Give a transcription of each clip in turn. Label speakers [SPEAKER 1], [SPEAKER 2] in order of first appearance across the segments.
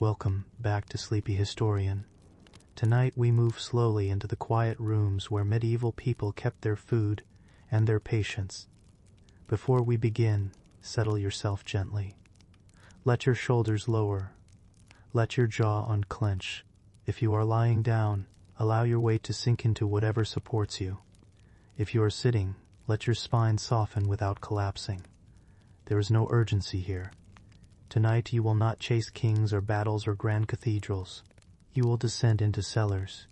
[SPEAKER 1] Welcome back to Sleepy Historian. Tonight we move slowly into the quiet rooms where medieval people kept their food and their patience. Before we begin, settle yourself gently. Let your shoulders lower. Let your jaw unclench. If you are lying down, allow your weight to sink into whatever supports you. If you are sitting, let your spine soften without collapsing. There is no urgency here. Tonight you will not chase kings or battles or grand cathedrals. You will descend into cellars.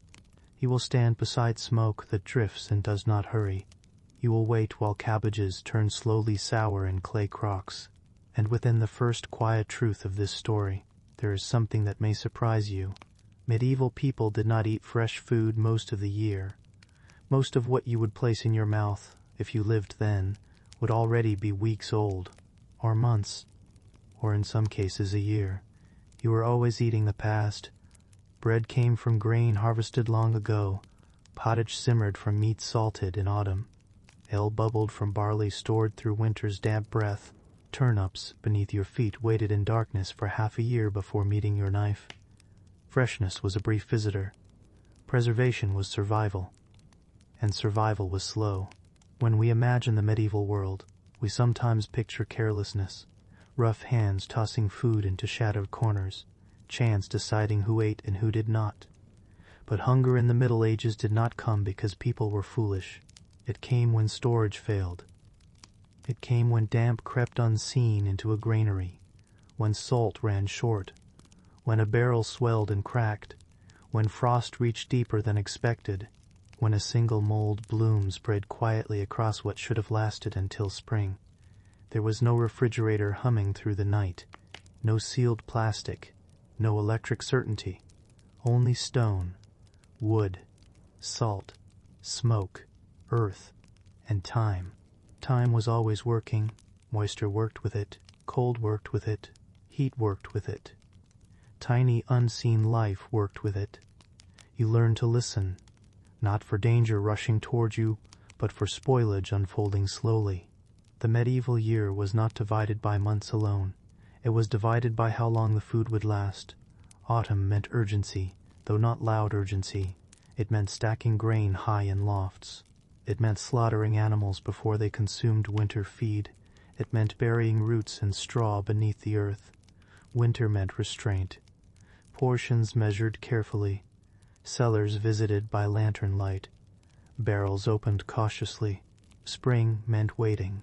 [SPEAKER 1] You will stand beside smoke that drifts and does not hurry. You will wait while cabbages turn slowly sour in clay crocks. And within the first quiet truth of this story, there is something that may surprise you. Medieval people did not eat fresh food most of the year. Most of what you would place in your mouth, if you lived then, would already be weeks old, or months, or in some cases a year. You were always eating the past. Bread came from grain harvested long ago. Pottage simmered from meat salted in autumn. Ale bubbled from barley stored through winter's damp breath. Turnips beneath your feet waited in darkness for half a year before meeting your knife. Freshness was a brief visitor. Preservation was survival. And survival was slow. When we imagine the medieval world, we sometimes picture carelessness. Rough hands tossing food into shadowed corners, chance deciding who ate and who did not. But hunger in the Middle Ages did not come because people were foolish. It came when storage failed. It came when damp crept unseen into a granary, when salt ran short, when a barrel swelled and cracked, when frost reached deeper than expected, when a single mold bloom spread quietly across what should have lasted until spring. There was no refrigerator humming through the night, no sealed plastic, no electric certainty, only stone, wood, salt, smoke, earth, and time. Time was always working. Moisture worked with it, cold worked with it, heat worked with it. Tiny unseen life worked with it. You learned to listen, not for danger rushing toward you, but for spoilage unfolding slowly. The medieval year was not divided by months alone. It was divided by how long the food would last. Autumn meant urgency, though not loud urgency. It meant stacking grain high in lofts. It meant slaughtering animals before they consumed winter feed. It meant burying roots and straw beneath the earth. Winter meant restraint. Portions measured carefully. Cellars visited by lantern light. Barrels opened cautiously. Spring meant waiting.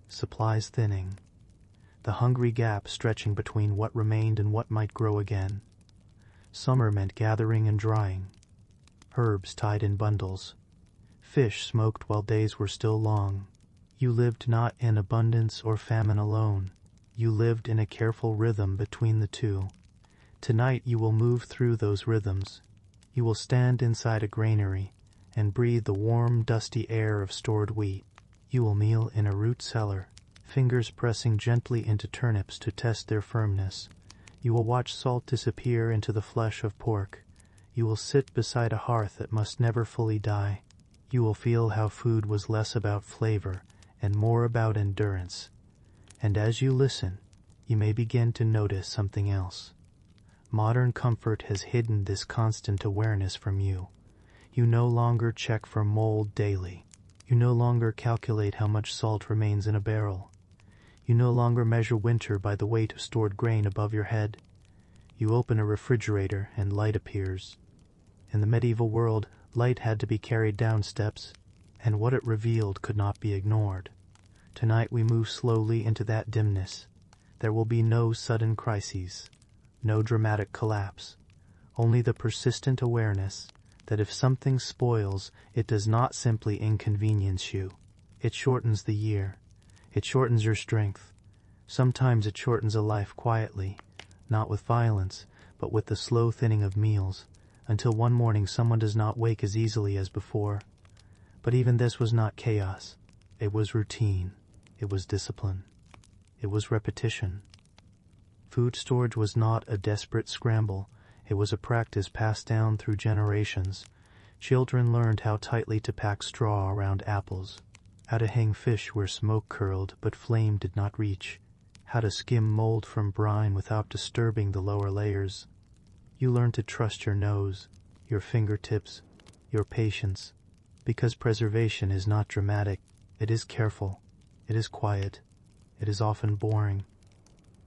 [SPEAKER 1] Supplies thinning. The hungry gap stretching between what remained and what might grow again. Summer meant gathering and drying. Herbs tied in bundles. Fish smoked while days were still long. You lived not in abundance or famine alone. You lived in a careful rhythm between the two. Tonight you will move through those rhythms. You will stand inside a granary and breathe the warm, dusty air of stored wheat. You will kneel in a root cellar, fingers pressing gently into turnips to test their firmness. You will watch salt disappear into the flesh of pork. You will sit beside a hearth that must never fully die. You will feel how food was less about flavor and more about endurance. And as you listen, you may begin to notice something else. Modern comfort has hidden this constant awareness from you. You no longer check for mold daily. You no longer calculate how much salt remains in a barrel. You no longer measure winter by the weight of stored grain above your head. You open a refrigerator and light appears. In the medieval world, light had to be carried down steps, and what it revealed could not be ignored. Tonight we move slowly into that dimness. There will be no sudden crises, no dramatic collapse, only the persistent awareness that if something spoils, it does not simply inconvenience you. It shortens the year. It shortens your strength. Sometimes it shortens a life quietly, not with violence, but with the slow thinning of meals, until one morning someone does not wake as easily as before. But even this was not chaos. It was routine. It was discipline. It was repetition. Food storage was not a desperate scramble. It was a practice passed down through generations. Children learned how tightly to pack straw around apples, how to hang fish where smoke curled but flame did not reach. how to skim mold from brine without disturbing the lower layers. You learn to trust your nose, your fingertips, your patience, because preservation is not dramatic, it is careful, it is quiet, it is often boring,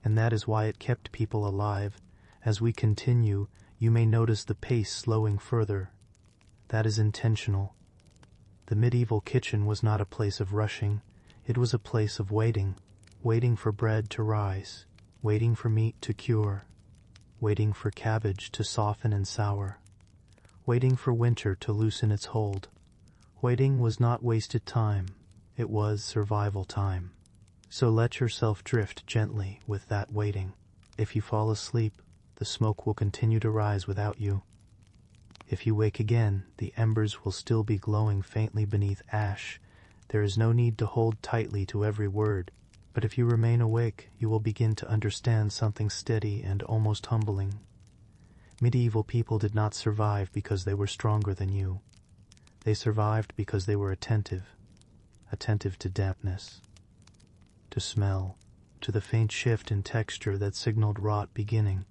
[SPEAKER 1] and that is why it kept people alive. As we continue, you may notice the pace slowing further. That is intentional. The medieval kitchen was not a place of rushing, it was a place of waiting, waiting for bread to rise, waiting for meat to cure, waiting for cabbage to soften and sour, waiting for winter to loosen its hold. Waiting was not wasted time, it was survival time. So let yourself drift gently with that waiting. If you fall asleep, the smoke will continue to rise without you. If you wake again, the embers will still be glowing faintly beneath ash. There is no need to hold tightly to every word, but if you remain awake, you will begin to understand something steady and almost humbling. Medieval people did not survive because they were stronger than you. They survived because they were attentive to dampness, to smell, to the faint shift in texture that signaled rot beginning.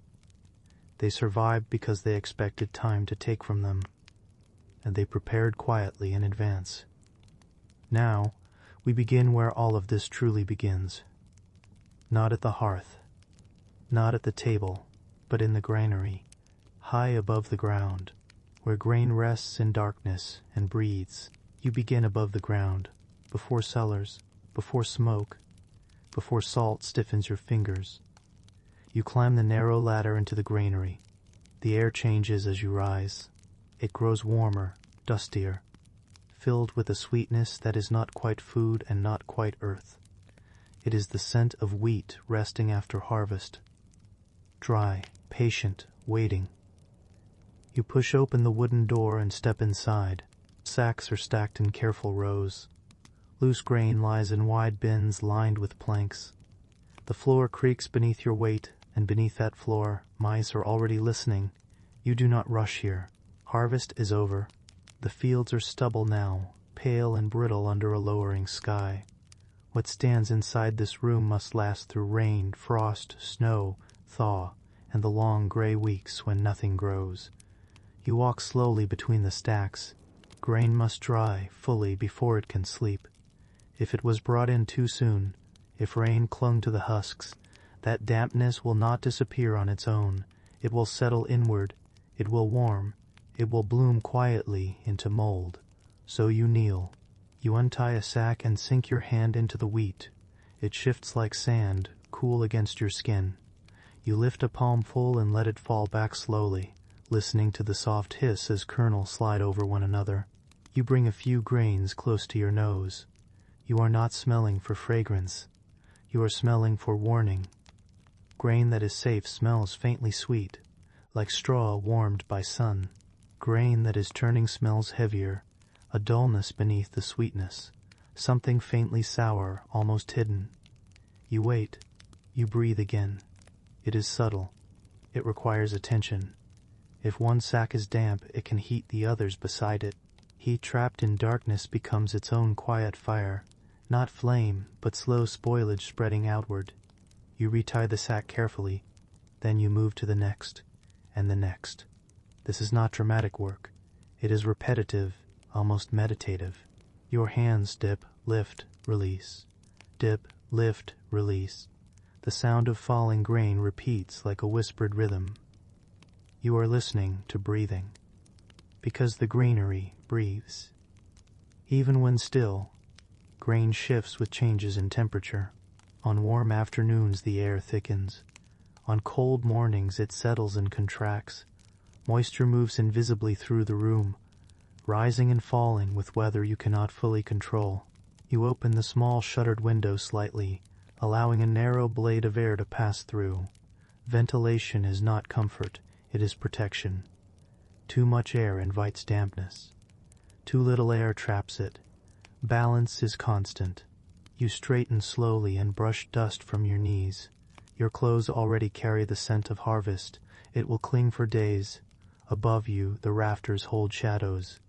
[SPEAKER 1] They survived because they expected time to take from them, and they prepared quietly in advance. Now, we begin where all of this truly begins. Not at the hearth, not at the table, but in the granary, high above the ground, where grain rests in darkness and breathes. You begin above the ground, before cellars, before smoke, before salt stiffens your fingers. You climb the narrow ladder into the granary. The air changes as you rise. It grows warmer, dustier, filled with a sweetness that is not quite food and not quite earth. It is the scent of wheat resting after harvest. Dry, patient, waiting. You push open the wooden door and step inside. Sacks are stacked in careful rows. Loose grain lies in wide bins lined with planks. The floor creaks beneath your weight, and beneath that floor, mice are already listening. You do not rush here. Harvest is over. The fields are stubble now, pale and brittle under a lowering sky. What stands inside this room must last through rain, frost, snow, thaw, and the long gray weeks when nothing grows. You walk slowly between the stacks. Grain must dry fully before it can sleep. If it was brought in too soon, if rain clung to the husks, that dampness will not disappear on its own. It will settle inward. It will warm. It will bloom quietly into mold. So you kneel. You untie a sack and sink your hand into the wheat. It shifts like sand, cool against your skin. You lift a palmful and let it fall back slowly, listening to the soft hiss as kernels slide over one another. You bring a few grains close to your nose. You are not smelling for fragrance. You are smelling for warning. Grain that is safe smells faintly sweet, like straw warmed by sun. Grain that is turning smells heavier, a dullness beneath the sweetness, something faintly sour, almost hidden. You wait. You breathe again. It is subtle. It requires attention. If one sack is damp, it can heat the others beside it. Heat trapped in darkness becomes its own quiet fire, not flame, but slow spoilage spreading outward. You retie the sack carefully, then you move to the next, and the next. This is not dramatic work. It is repetitive, almost meditative. Your hands dip, lift, release. Dip, lift, release. The sound of falling grain repeats like a whispered rhythm. You are listening to breathing, because the granary breathes. Even when still, grain shifts with changes in temperature. On warm afternoons the air thickens. On cold mornings it settles and contracts. Moisture moves invisibly through the room, rising and falling with weather you cannot fully control. You open the small shuttered window slightly, allowing a narrow blade of air to pass through. Ventilation is not comfort, it is protection. Too much air invites dampness. Too little air traps it. Balance is constant. You straighten slowly and brush dust from your knees. Your clothes already carry the scent of harvest. It will cling for days. Above you, the rafters hold shadows.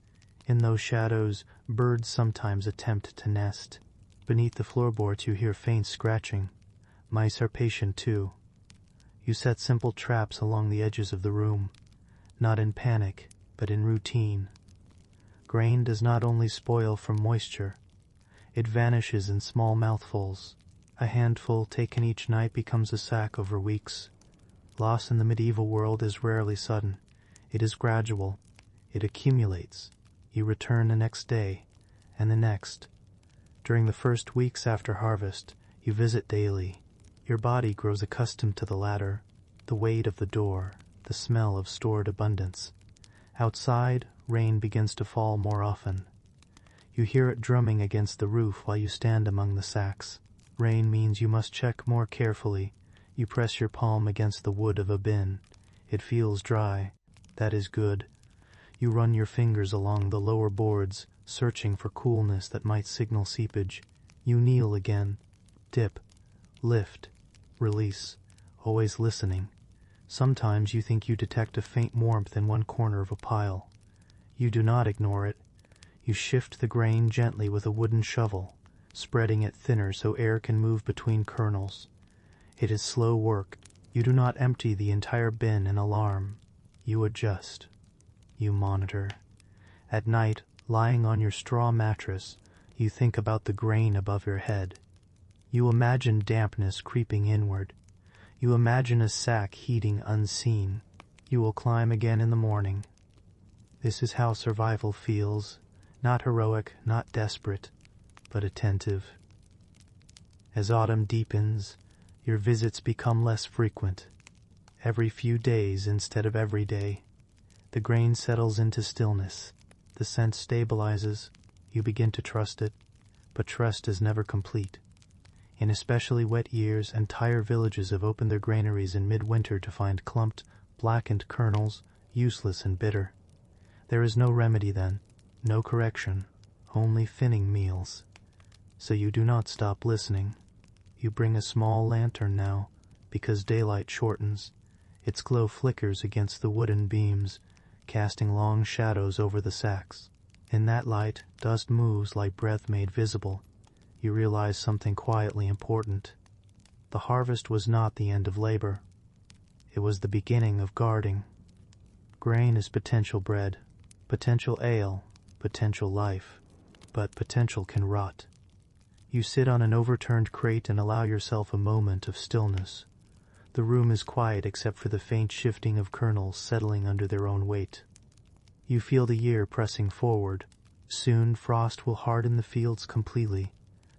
[SPEAKER 1] In those shadows, birds sometimes attempt to nest. Beneath the floorboards you hear faint scratching. Mice are patient too. You set simple traps along the edges of the room, not in panic, but in routine. Grain does not only spoil from moisture, it vanishes in small mouthfuls. A handful taken each night becomes a sack over weeks. Loss in the medieval world is rarely sudden. It is gradual. It accumulates. You return the next day, and the next. During the first weeks after harvest, you visit daily. Your body grows accustomed to the ladder, the weight of the door, the smell of stored abundance. Outside, rain begins to fall more often. You hear it drumming against the roof while you stand among the sacks. Rain means you must check more carefully. You press your palm against the wood of a bin. It feels dry. That is good. You run your fingers along the lower boards, searching for coolness that might signal seepage. You kneel again. Dip. Lift. Release. Always listening. Sometimes you think you detect a faint warmth in one corner of a pile. You do not ignore it. You shift the grain gently with a wooden shovel, spreading it thinner so air can move between kernels. It is slow work. You do not empty the entire bin in alarm. You adjust. You monitor. At night, lying on your straw mattress, you think about the grain above your head. You imagine dampness creeping inward. You imagine a sack heating unseen. You will climb again in the morning. This is how survival feels, not heroic, not desperate, but attentive. As autumn deepens, your visits become less frequent. Every few days instead of every day. The grain settles into stillness. The scent stabilizes. You begin to trust it, but trust is never complete. In especially wet years, entire villages have opened their granaries in midwinter to find clumped, blackened kernels, useless and bitter. There is no remedy then, no correction, only thinning meals. So you do not stop listening. You bring a small lantern now, because daylight shortens. Its glow flickers against the wooden beams, casting long shadows over the sacks. In that light, dust moves like breath made visible. You realize something quietly important. The harvest was not the end of labor. It was the beginning of guarding. Grain is potential bread, potential ale, potential life, but potential can rot. You sit on an overturned crate and allow yourself a moment of stillness. The room is quiet except for the faint shifting of kernels settling under their own weight. You feel the year pressing forward. Soon frost will harden the fields completely.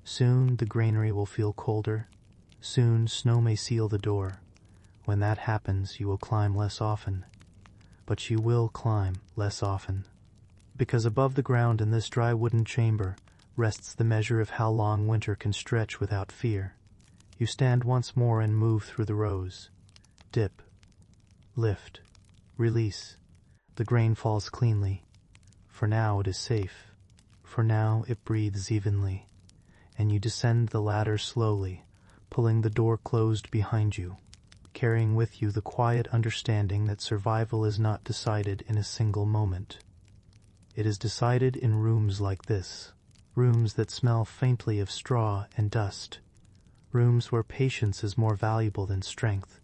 [SPEAKER 1] Soon the granary will feel colder. Soon snow may seal the door. When that happens, you will climb less often. But you will climb less often. Because above the ground in this dry wooden chamber rests the measure of how long winter can stretch without fear. You stand once more and move through the rows. Dip. Lift. Release. The grain falls cleanly. For now it is safe. For now it breathes evenly. And you descend the ladder slowly, pulling the door closed behind you, carrying with you the quiet understanding that survival is not decided in a single moment. It is decided in rooms like this, rooms that smell faintly of straw and dust, rooms where patience is more valuable than strength,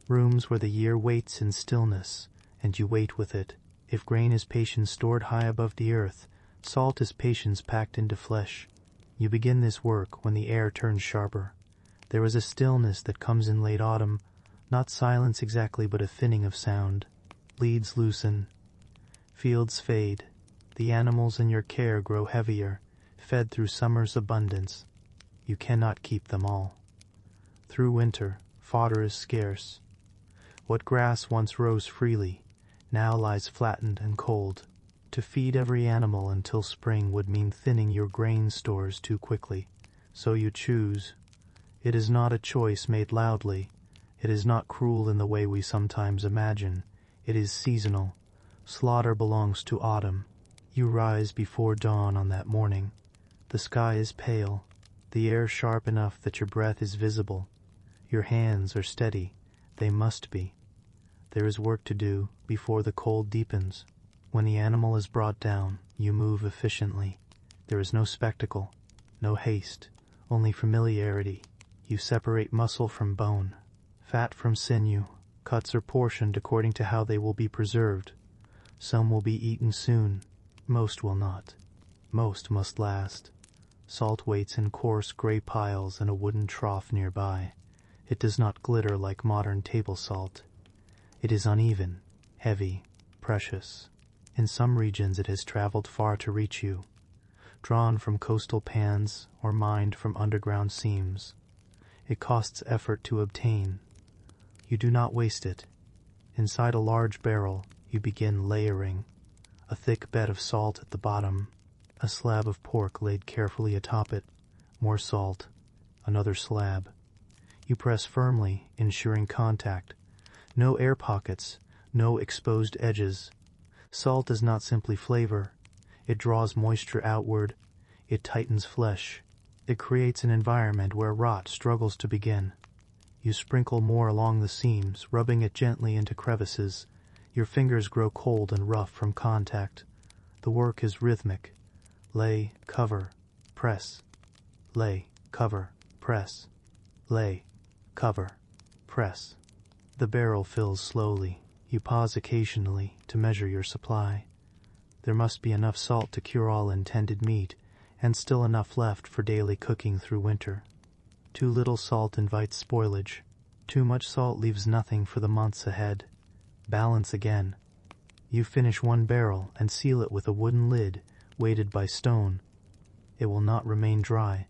[SPEAKER 1] rooms where the year waits in stillness, and you wait with it. If grain is patience stored high above the earth, salt is patience packed into flesh. You begin this work when the air turns sharper. There is a stillness that comes in late autumn, not silence exactly but a thinning of sound. Leaves loosen. Fields fade. The animals in your care grow heavier, fed through summer's abundance. You cannot keep them all. Through winter, fodder is scarce. What grass once rose freely, now lies flattened and cold. To feed every animal until spring would mean thinning your grain stores too quickly. So you choose. It is not a choice made loudly. It is not cruel in the way we sometimes imagine. It is seasonal. Slaughter belongs to autumn. You rise before dawn on that morning. The sky is pale, the air sharp enough that your breath is visible. Your hands are steady. They must be. There is work to do before the cold deepens. When the animal is brought down, you move efficiently. There is no spectacle, no haste, only familiarity. You separate muscle from bone, fat from sinew. Cuts are portioned according to how they will be preserved. Some will be eaten soon, most will not. Most must last. Salt waits in coarse gray piles in a wooden trough nearby. It does not glitter like modern table salt. It is uneven, heavy, precious. In some regions it has traveled far to reach you, drawn from coastal pans or mined from underground seams. It costs effort to obtain. You do not waste it. Inside a large barrel, you begin layering. A thick bed of salt at the bottom, a slab of pork laid carefully atop it, more salt, another slab. You press firmly, ensuring contact. No air pockets, no exposed edges. Salt does not simply flavor. It draws moisture outward. It tightens flesh. It creates an environment where rot struggles to begin. You sprinkle more along the seams, rubbing it gently into crevices. Your fingers grow cold and rough from contact. The work is rhythmic. Lay, cover, press. Lay, cover, press. Lay, cover, press. The barrel fills slowly. You pause occasionally to measure your supply. There must be enough salt to cure all intended meat, and still enough left for daily cooking through winter. Too little salt invites spoilage. Too much salt leaves nothing for the months ahead. Balance again. You finish one barrel and seal it with a wooden lid, weighted by stone. It will not remain dry.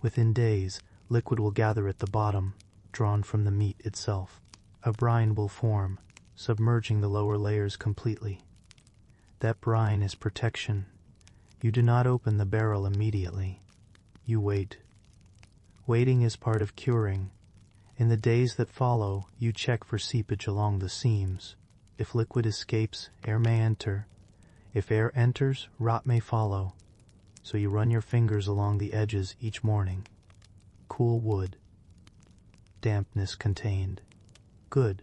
[SPEAKER 1] Within days, liquid will gather at the bottom, drawn from the meat itself. A brine will form, submerging the lower layers completely. That brine is protection. You do not open the barrel immediately. You wait. Waiting is part of curing. In the days that follow, you check for seepage along the seams. If liquid escapes, air may enter. If air enters, rot may follow. So you run your fingers along the edges each morning. Cool wood. Dampness contained. Good.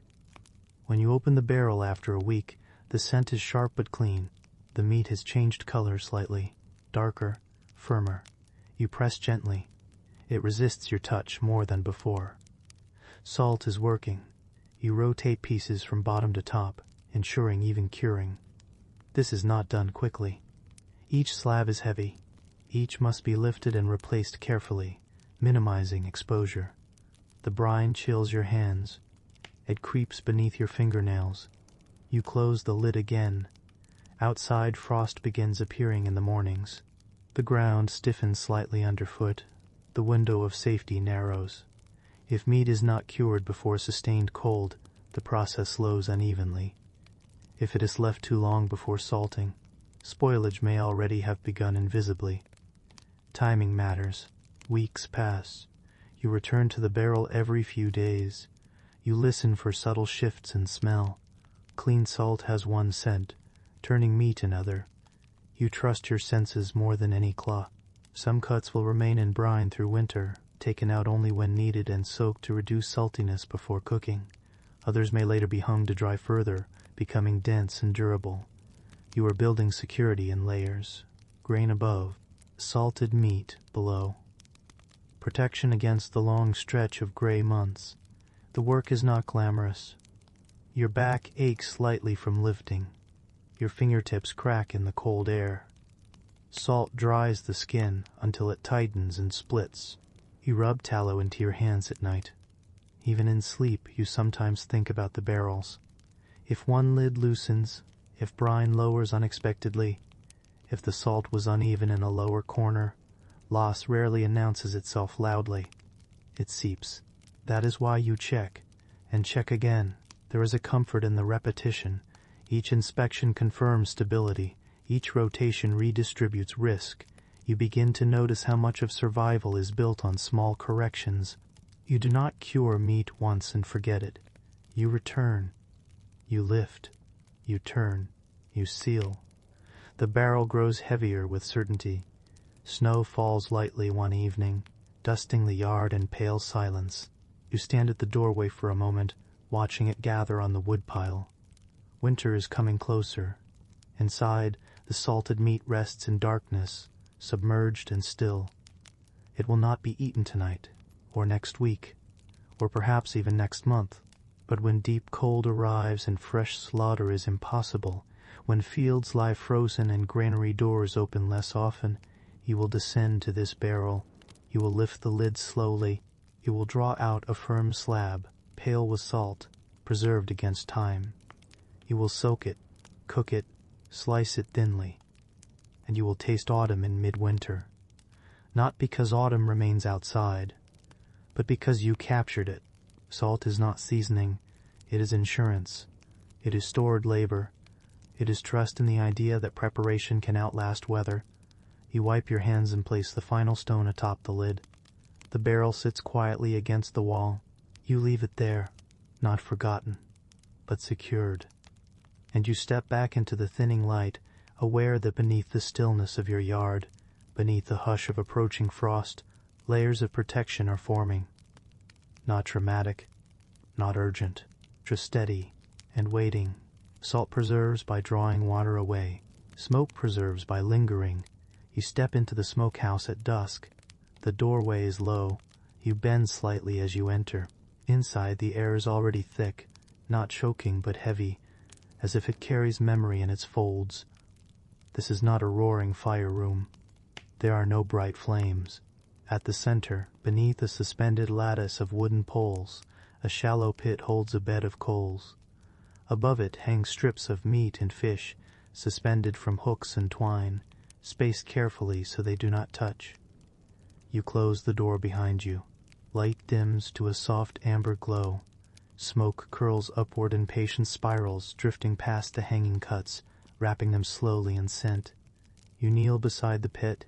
[SPEAKER 1] When you open the barrel after a week, the scent is sharp but clean. The meat has changed color slightly, darker, firmer. You press gently. It resists your touch more than before. Salt is working. You rotate pieces from bottom to top, ensuring even curing. This is not done quickly. Each slab is heavy. Each must be lifted and replaced carefully, minimizing exposure. The brine chills your hands. It creeps beneath your fingernails. You close the lid again. Outside, frost begins appearing in the mornings. The ground stiffens slightly underfoot. The window of safety narrows. If meat is not cured before sustained cold, the process slows unevenly. If it is left too long before salting, spoilage may already have begun invisibly. Timing matters. Weeks pass. You return to the barrel every few days. You listen for subtle shifts in smell. Clean salt has one scent, turning meat another. You trust your senses more than any clock. Some cuts will remain in brine through winter, taken out only when needed and soaked to reduce saltiness before cooking. Others may later be hung to dry further, becoming dense and durable. You are building security in layers. Grain above, salted meat below. Protection against the long stretch of gray months. The work is not glamorous. Your back aches slightly from lifting. Your fingertips crack in the cold air. Salt dries the skin until it tightens and splits. You rub tallow into your hands at night. Even in sleep, you sometimes think about the barrels. If one lid loosens, if brine lowers unexpectedly, if the salt was uneven in a lower corner, loss rarely announces itself loudly. It seeps. That is why you check, and check again. There is a comfort in the repetition. Each inspection confirms stability. Each rotation redistributes risk. You begin to notice how much of survival is built on small corrections. You do not cure meat once and forget it. You return. You lift. You turn. You seal. The barrel grows heavier with certainty. Snow falls lightly one evening, dusting the yard in pale silence. You stand at the doorway for a moment, watching it gather on the woodpile. Winter is coming closer. Inside, the salted meat rests in darkness, submerged and still. It will not be eaten tonight. or next week, or perhaps even next month. But when deep cold arrives and fresh slaughter is impossible, when fields lie frozen and granary doors open less often, you will descend to this barrel. You will lift the lid slowly. You will draw out a firm slab, pale with salt, preserved against time. You will soak it, cook it, slice it thinly, and you will taste autumn in midwinter. Not because autumn remains outside, but because you captured it. Salt is not seasoning, it is insurance. It is stored labor. It is trust in the idea that preparation can outlast weather. You wipe your hands and place the final stone atop the lid. The barrel sits quietly against the wall. You leave it there, not forgotten, but secured. And you step back into the thinning light, aware that beneath the stillness of your yard, beneath the hush of approaching frost, layers of protection are forming. Not dramatic, not urgent, just steady and waiting. Salt preserves by drawing water away. Smoke preserves by lingering. You step into the smokehouse at dusk. The doorway is low. You bend slightly as you enter. Inside, the air is already thick, not choking but heavy, as if it carries memory in its folds. This is not a roaring fire room. There are no bright flames. At the center, beneath a suspended lattice of wooden poles, a shallow pit holds a bed of coals. Above it hang strips of meat and fish, suspended from hooks and twine, spaced carefully so they do not touch. You close the door behind you. Light dims to a soft amber glow. Smoke curls upward in patient spirals, drifting past the hanging cuts, wrapping them slowly in scent. You kneel beside the pit.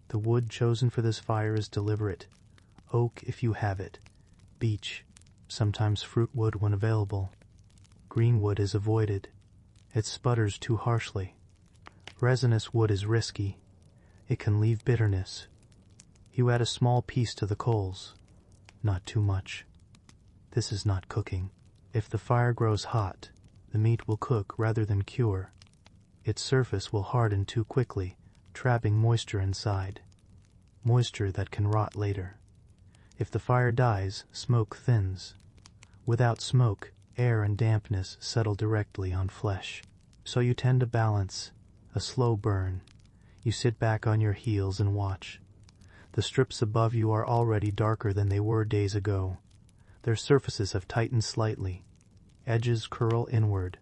[SPEAKER 1] The wood chosen for this fire is deliberate. Oak if you have it. Beech, sometimes fruit wood when available. Greenwood is avoided. It sputters too harshly. Resinous wood is risky. It can leave bitterness. You add a small piece to the coals. Not too much. This is not cooking. If the fire grows hot, the meat will cook rather than cure. Its surface will harden too quickly, trapping moisture inside. Moisture that can rot later. If the fire dies, smoke thins. Without smoke, air and dampness settle directly on flesh. So you tend to balance, a slow burn. You sit back on your heels and watch. The strips above you are already darker than they were days ago. Their surfaces have tightened slightly. Edges curl inward.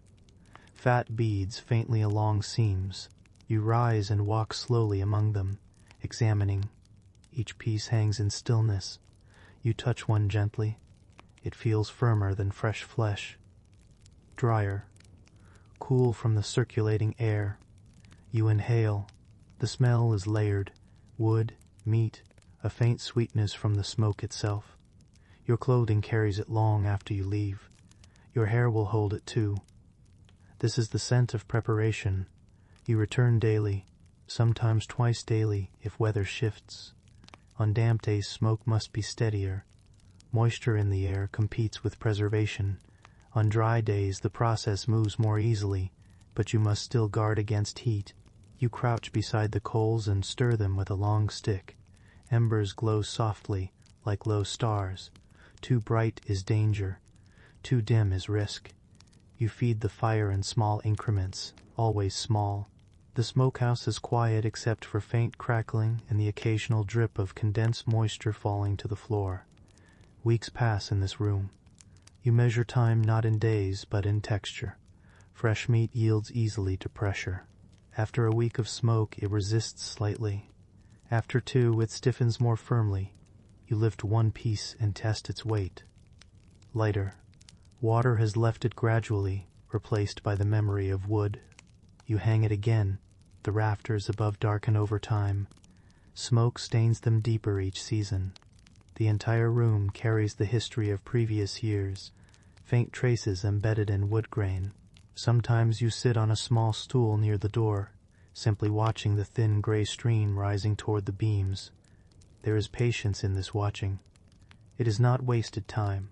[SPEAKER 1] Fat beads faintly along seams. You rise and walk slowly among them, examining. Each piece hangs in stillness. You touch one gently. It feels firmer than fresh flesh. Drier. Cool from the circulating air. You inhale. The smell is layered. Wood, meat, a faint sweetness from the smoke itself. Your clothing carries it long after you leave. Your hair will hold it too. This is the scent of preparation. You return daily, sometimes twice daily if weather shifts. On damp days, smoke must be steadier. Moisture in the air competes with preservation. On dry days, the process moves more easily, but you must still guard against heat. You crouch beside the coals and stir them with a long stick. Embers glow softly, like low stars. Too bright is danger. Too dim is risk. You feed the fire in small increments, always small. The smokehouse is quiet except for faint crackling and the occasional drip of condensed moisture falling to the floor. Weeks pass in this room. You measure time not in days, but in texture. Fresh meat yields easily to pressure. After a week of smoke, it resists slightly. After two, it stiffens more firmly. You lift one piece and test its weight. Lighter. Water has left it gradually, replaced by the memory of wood. You hang it again. The rafters above darken over time. Smoke stains them deeper each season. The entire room carries the history of previous years, faint traces embedded in wood grain. Sometimes you sit on a small stool near the door, simply watching the thin gray stream rising toward the beams. There is patience in this watching. It is not wasted time.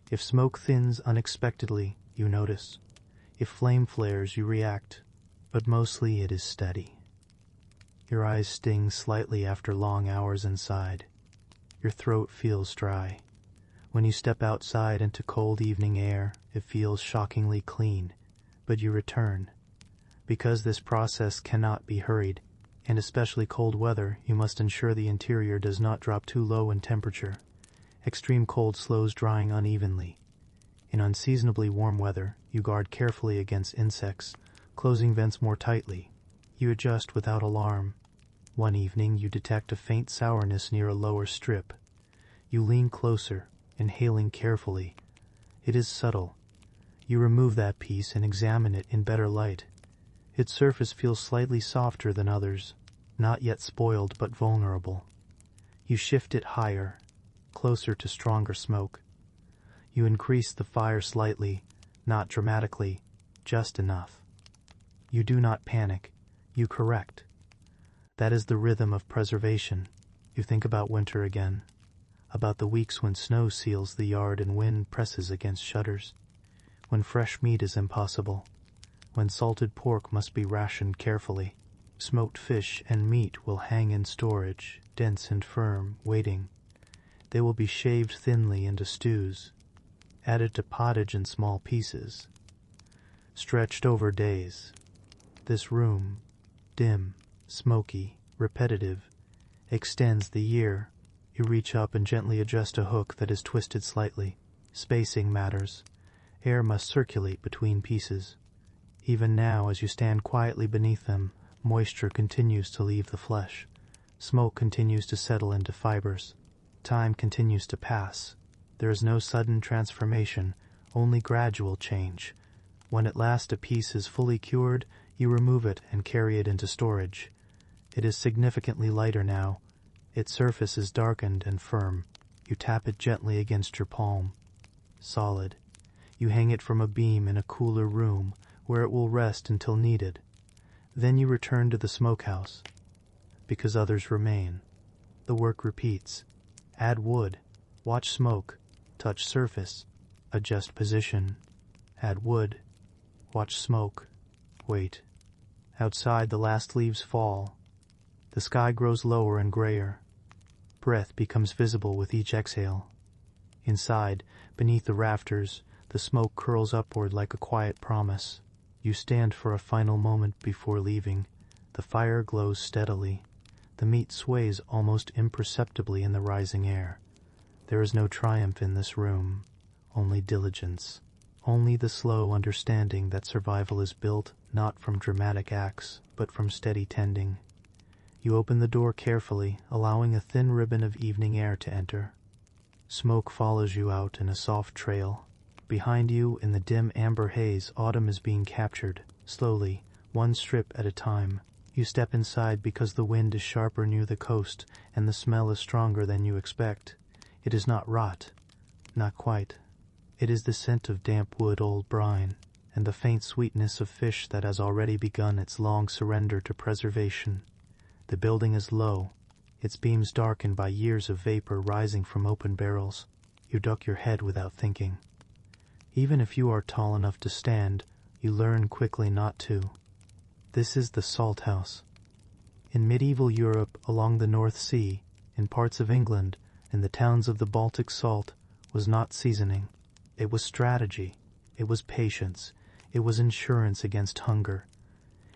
[SPEAKER 1] If smoke thins unexpectedly, you notice. If flame flares, you react. But mostly it is steady. Your eyes sting slightly after long hours inside. Your throat feels dry. When you step outside into cold evening air, it feels shockingly clean, but you return. Because this process cannot be hurried, in especially cold weather, you must ensure the interior does not drop too low in temperature. Extreme cold slows drying unevenly. In unseasonably warm weather, you guard carefully against insects, closing vents more tightly. You adjust without alarm. One evening, you detect a faint sourness near a lower strip. You lean closer, inhaling carefully. It is subtle. You remove that piece and examine it in better light. Its surface feels slightly softer than others, not yet spoiled but vulnerable. You shift it higher, closer to stronger smoke. You increase the fire slightly, not dramatically, just enough. You do not panic. You correct. That is the rhythm of preservation. You think about winter again, about the weeks when snow seals the yard and wind presses against shutters, when fresh meat is impossible, when salted pork must be rationed carefully. Smoked fish and meat will hang in storage, dense and firm, waiting. They will be shaved thinly into stews, added to pottage in small pieces, stretched over days. This room, dim, smoky, repetitive, extends the year. You reach up and gently adjust a hook that is twisted slightly. Spacing matters. Air must circulate between pieces. Even now, as you stand quietly beneath them, moisture continues to leave the flesh. Smoke continues to settle into fibers. Time continues to pass. There is no sudden transformation, only gradual change. When at last a piece is fully cured, you remove it and carry it into storage. It is significantly lighter now. Its surface is darkened and firm. You tap it gently against your palm. Solid. You hang it from a beam in a cooler room, where it will rest until needed. Then you return to the smokehouse. Because others remain. The work repeats. Add wood. Watch smoke. Touch surface. Adjust position. Add wood. Watch smoke. Wait. Outside, the last leaves fall. The sky grows lower and grayer. Breath becomes visible with each exhale. Inside, beneath the rafters, the smoke curls upward like a quiet promise. You stand for a final moment before leaving. The fire glows steadily. The meat sways almost imperceptibly in the rising air. There is no triumph in this room, only diligence. Only the slow understanding that survival is built not from dramatic acts, but from steady tending. You open the door carefully, allowing a thin ribbon of evening air to enter. Smoke follows you out in a soft trail. Behind you, in the dim amber haze, autumn is being captured, slowly, one strip at a time. You step inside because the wind is sharper near the coast, and the smell is stronger than you expect. It is not rot. Not quite. It is the scent of damp wood, old brine, and the faint sweetness of fish that has already begun its long surrender to preservation. The building is low, its beams darkened by years of vapor rising from open barrels. You duck your head without thinking. Even if you are tall enough to stand, you learn quickly not to. This is the salt house. In medieval Europe, along the North Sea, in parts of England, in the towns of the Baltic salt, was not seasoning. It was strategy. It was patience. It was insurance against hunger.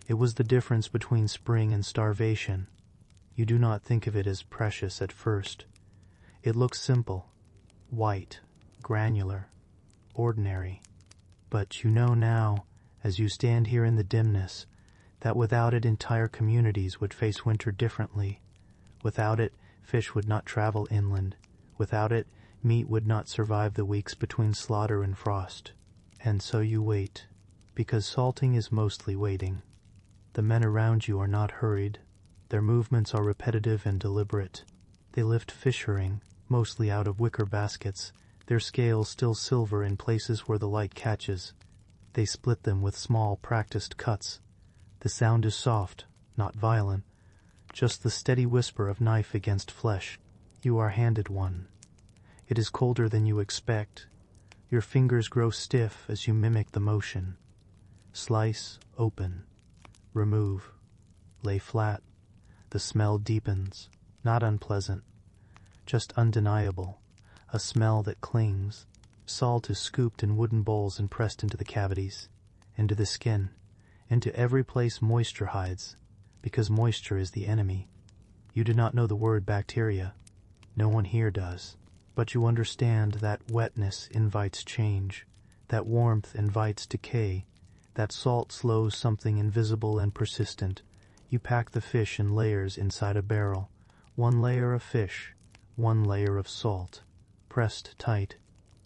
[SPEAKER 1] It was the difference between spring and starvation. You do not think of it as precious at first. It looks simple, white, granular, ordinary. But you know now, as you stand here in the dimness, that without it entire communities would face winter differently. Without it, fish would not travel inland. Without it, meat would not survive the weeks between slaughter and frost. And so you wait, because salting is mostly waiting. The men around you are not hurried. Their movements are repetitive and deliberate. They lift fish herring, mostly out of wicker baskets, their scales still silver in places where the light catches. They split them with small, practiced cuts. The sound is soft, not violent, just the steady whisper of knife against flesh. You are handed one. It is colder than you expect. Your fingers grow stiff as you mimic the motion. Slice, open. Remove. Lay flat. The smell deepens, not unpleasant. just undeniable, a smell that clings. Salt is scooped in wooden bowls and pressed into the cavities, into the skin, into every place moisture hides, because moisture is the enemy. You do not know the word bacteria. No one here does. But you understand that wetness invites change, that warmth invites decay, that salt slows something invisible and persistent. You pack the fish in layers inside a barrel, one layer of fish, one layer of salt, pressed tight.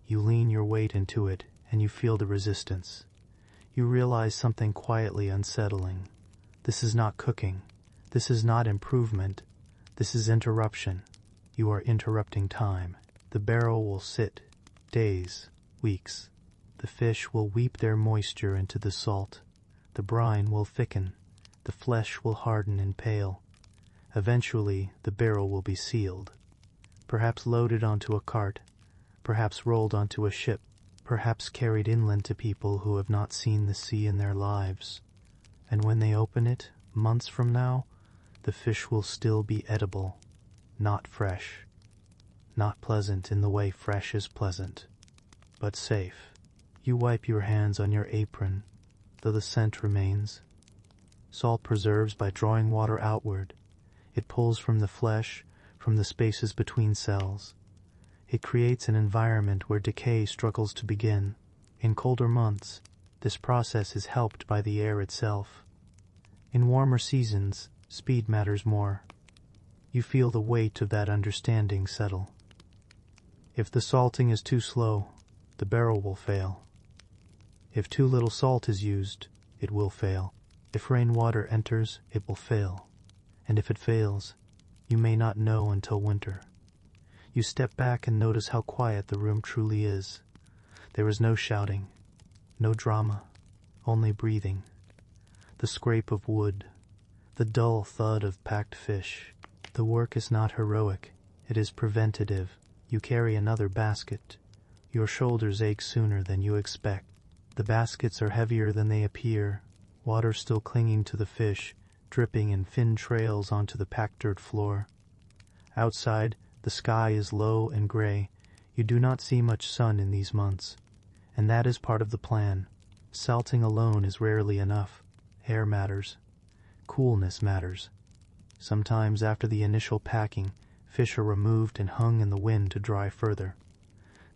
[SPEAKER 1] You lean your weight into it, and you feel the resistance. You realize something quietly unsettling. This is not cooking. This is not improvement. This is interruption. You are interrupting time. The barrel will sit, days, weeks. The fish will weep their moisture into the salt. The brine will thicken. The flesh will harden and pale. Eventually, the barrel will be sealed. Perhaps loaded onto a cart, perhaps rolled onto a ship, perhaps carried inland to people who have not seen the sea in their lives. And when they open it, months from now, the fish will still be edible, not fresh. Not pleasant in the way fresh is pleasant, but safe. You wipe your hands on your apron, though the scent remains. Salt preserves by drawing water outward. It pulls from the flesh, from the spaces between cells. It creates an environment where decay struggles to begin. In colder months, this process is helped by the air itself. In warmer seasons, speed matters more. You feel the weight of that understanding settle. If the salting is too slow, the barrel will fail. If too little salt is used, it will fail. If rainwater enters, it will fail. And if it fails, you may not know until winter. You step back and notice how quiet the room truly is. There is no shouting, no drama, only breathing. The scrape of wood, the dull thud of packed fish. The work is not heroic, it is preventative. You carry another basket. Your shoulders ache sooner than you expect. The baskets are heavier than they appear, water still clinging to the fish, dripping in thin trails onto the packed dirt floor. Outside, the sky is low and gray. You do not see much sun in these months, and that is part of the plan. Salting alone is rarely enough. Air matters. Coolness matters. Sometimes after the initial packing, fish are removed and hung in the wind to dry further.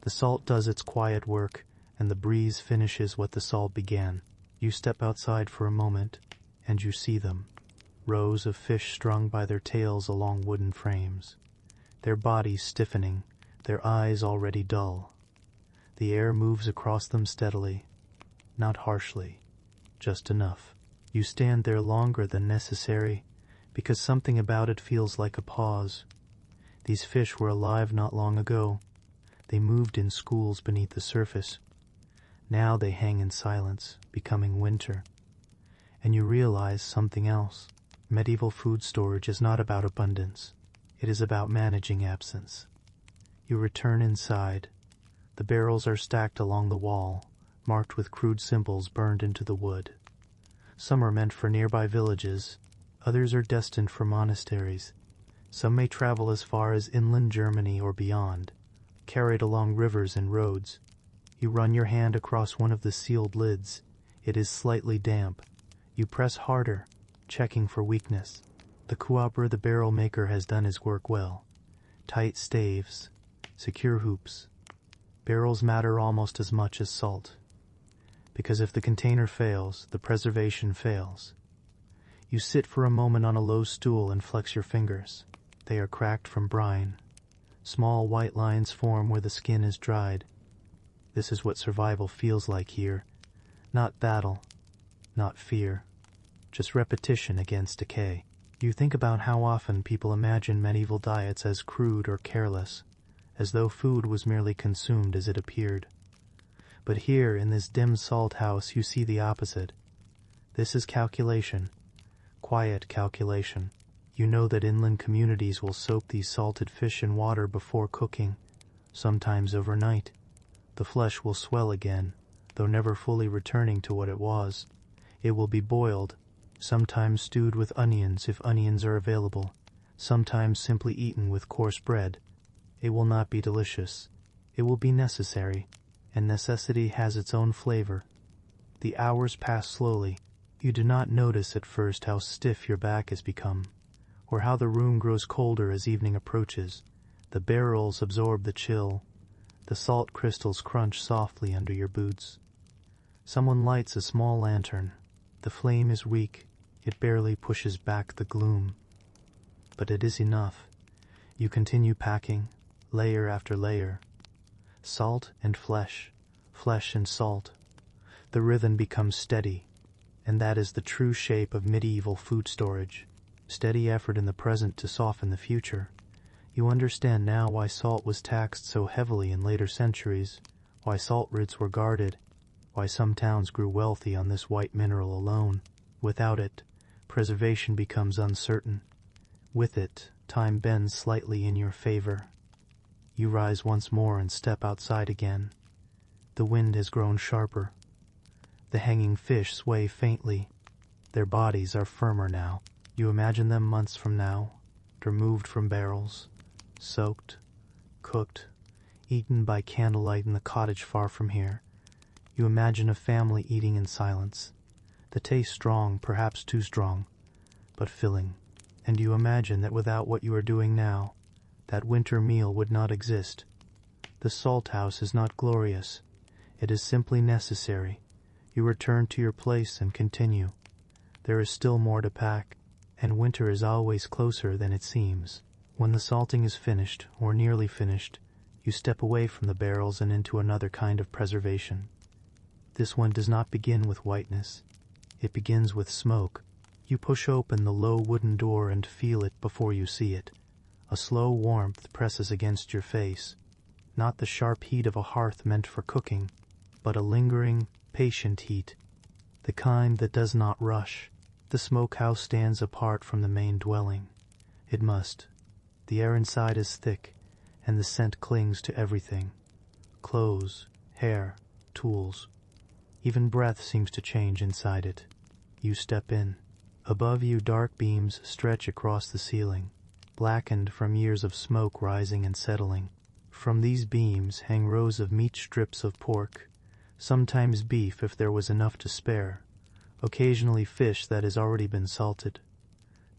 [SPEAKER 1] The salt does its quiet work, and the breeze finishes what the salt began. You step outside for a moment, and you see them. Rows of fish strung by their tails along wooden frames. Their bodies stiffening, their eyes already dull. The air moves across them steadily, not harshly, just enough. You stand there longer than necessary, because something about it feels like a pause. These fish were alive not long ago. They moved in schools beneath the surface. Now they hang in silence, becoming winter. And you realize something else. Medieval food storage is not about abundance. It is about managing absence. You return inside. The barrels are stacked along the wall, marked with crude symbols burned into the wood. Some are meant for nearby villages. Others are destined for monasteries. Some may travel as far as inland Germany or beyond, carried along rivers and roads. You run your hand across one of the sealed lids. It is slightly damp. You press harder, checking for weakness. The coopera, the barrel maker, has done his work well. Tight staves, secure hoops. Barrels matter almost as much as salt. Because if the container fails, the preservation fails. You sit for a moment on a low stool and flex your fingers. They are cracked from brine. Small white lines form where the skin is dried. This is what survival feels like here. Not battle, not fear, just repetition against decay. You think about how often people imagine medieval diets as crude or careless, as though food was merely consumed as it appeared. But here, in this dim salt house, you see the opposite. This is calculation, quiet calculation. You know that inland communities will soak these salted fish in water before cooking, sometimes overnight. The flesh will swell again, though never fully returning to what it was. It will be boiled, sometimes stewed with onions if onions are available, sometimes simply eaten with coarse bread. It will not be delicious. It will be necessary, and necessity has its own flavor. The hours pass slowly. You do not notice at first how stiff your back has become, or how the room grows colder as evening approaches. The barrels absorb the chill. The salt crystals crunch softly under your boots. Someone lights a small lantern. The flame is weak. It barely pushes back the gloom. But it is enough. You continue packing, layer after layer. Salt and flesh, flesh and salt. The rhythm becomes steady, and that is the true shape of medieval food storage. Steady effort in the present to soften the future. You understand now why salt was taxed so heavily in later centuries, why salt roots were guarded, why some towns grew wealthy on this white mineral alone. Without it, preservation becomes uncertain. With it, time bends slightly in your favor. You rise once more and step outside again. The wind has grown sharper. The hanging fish sway faintly. Their bodies are firmer now. You imagine them months from now, removed from barrels, soaked, cooked, eaten by candlelight in the cottage far from here. You imagine a family eating in silence. The taste strong, perhaps too strong, but filling. And you imagine that without what you are doing now, that winter meal would not exist. The salt house is not glorious. It is simply necessary. You return to your place and continue. There is still more to pack, and winter is always closer than it seems. When the salting is finished, or nearly finished, you step away from the barrels and into another kind of preservation. This one does not begin with whiteness. It begins with smoke. You push open the low wooden door and feel it before you see it. A slow warmth presses against your face, not the sharp heat of a hearth meant for cooking, but a lingering, patient heat, the kind that does not rush. The smokehouse stands apart from the main dwelling. It must. The air inside is thick, and the scent clings to everything. Clothes, hair, tools. Even breath seems to change inside it. You step in. Above you, dark beams stretch across the ceiling, blackened from years of smoke rising and settling. From these beams hang rows of meat strips of pork, sometimes beef if there was enough to spare, occasionally fish that has already been salted.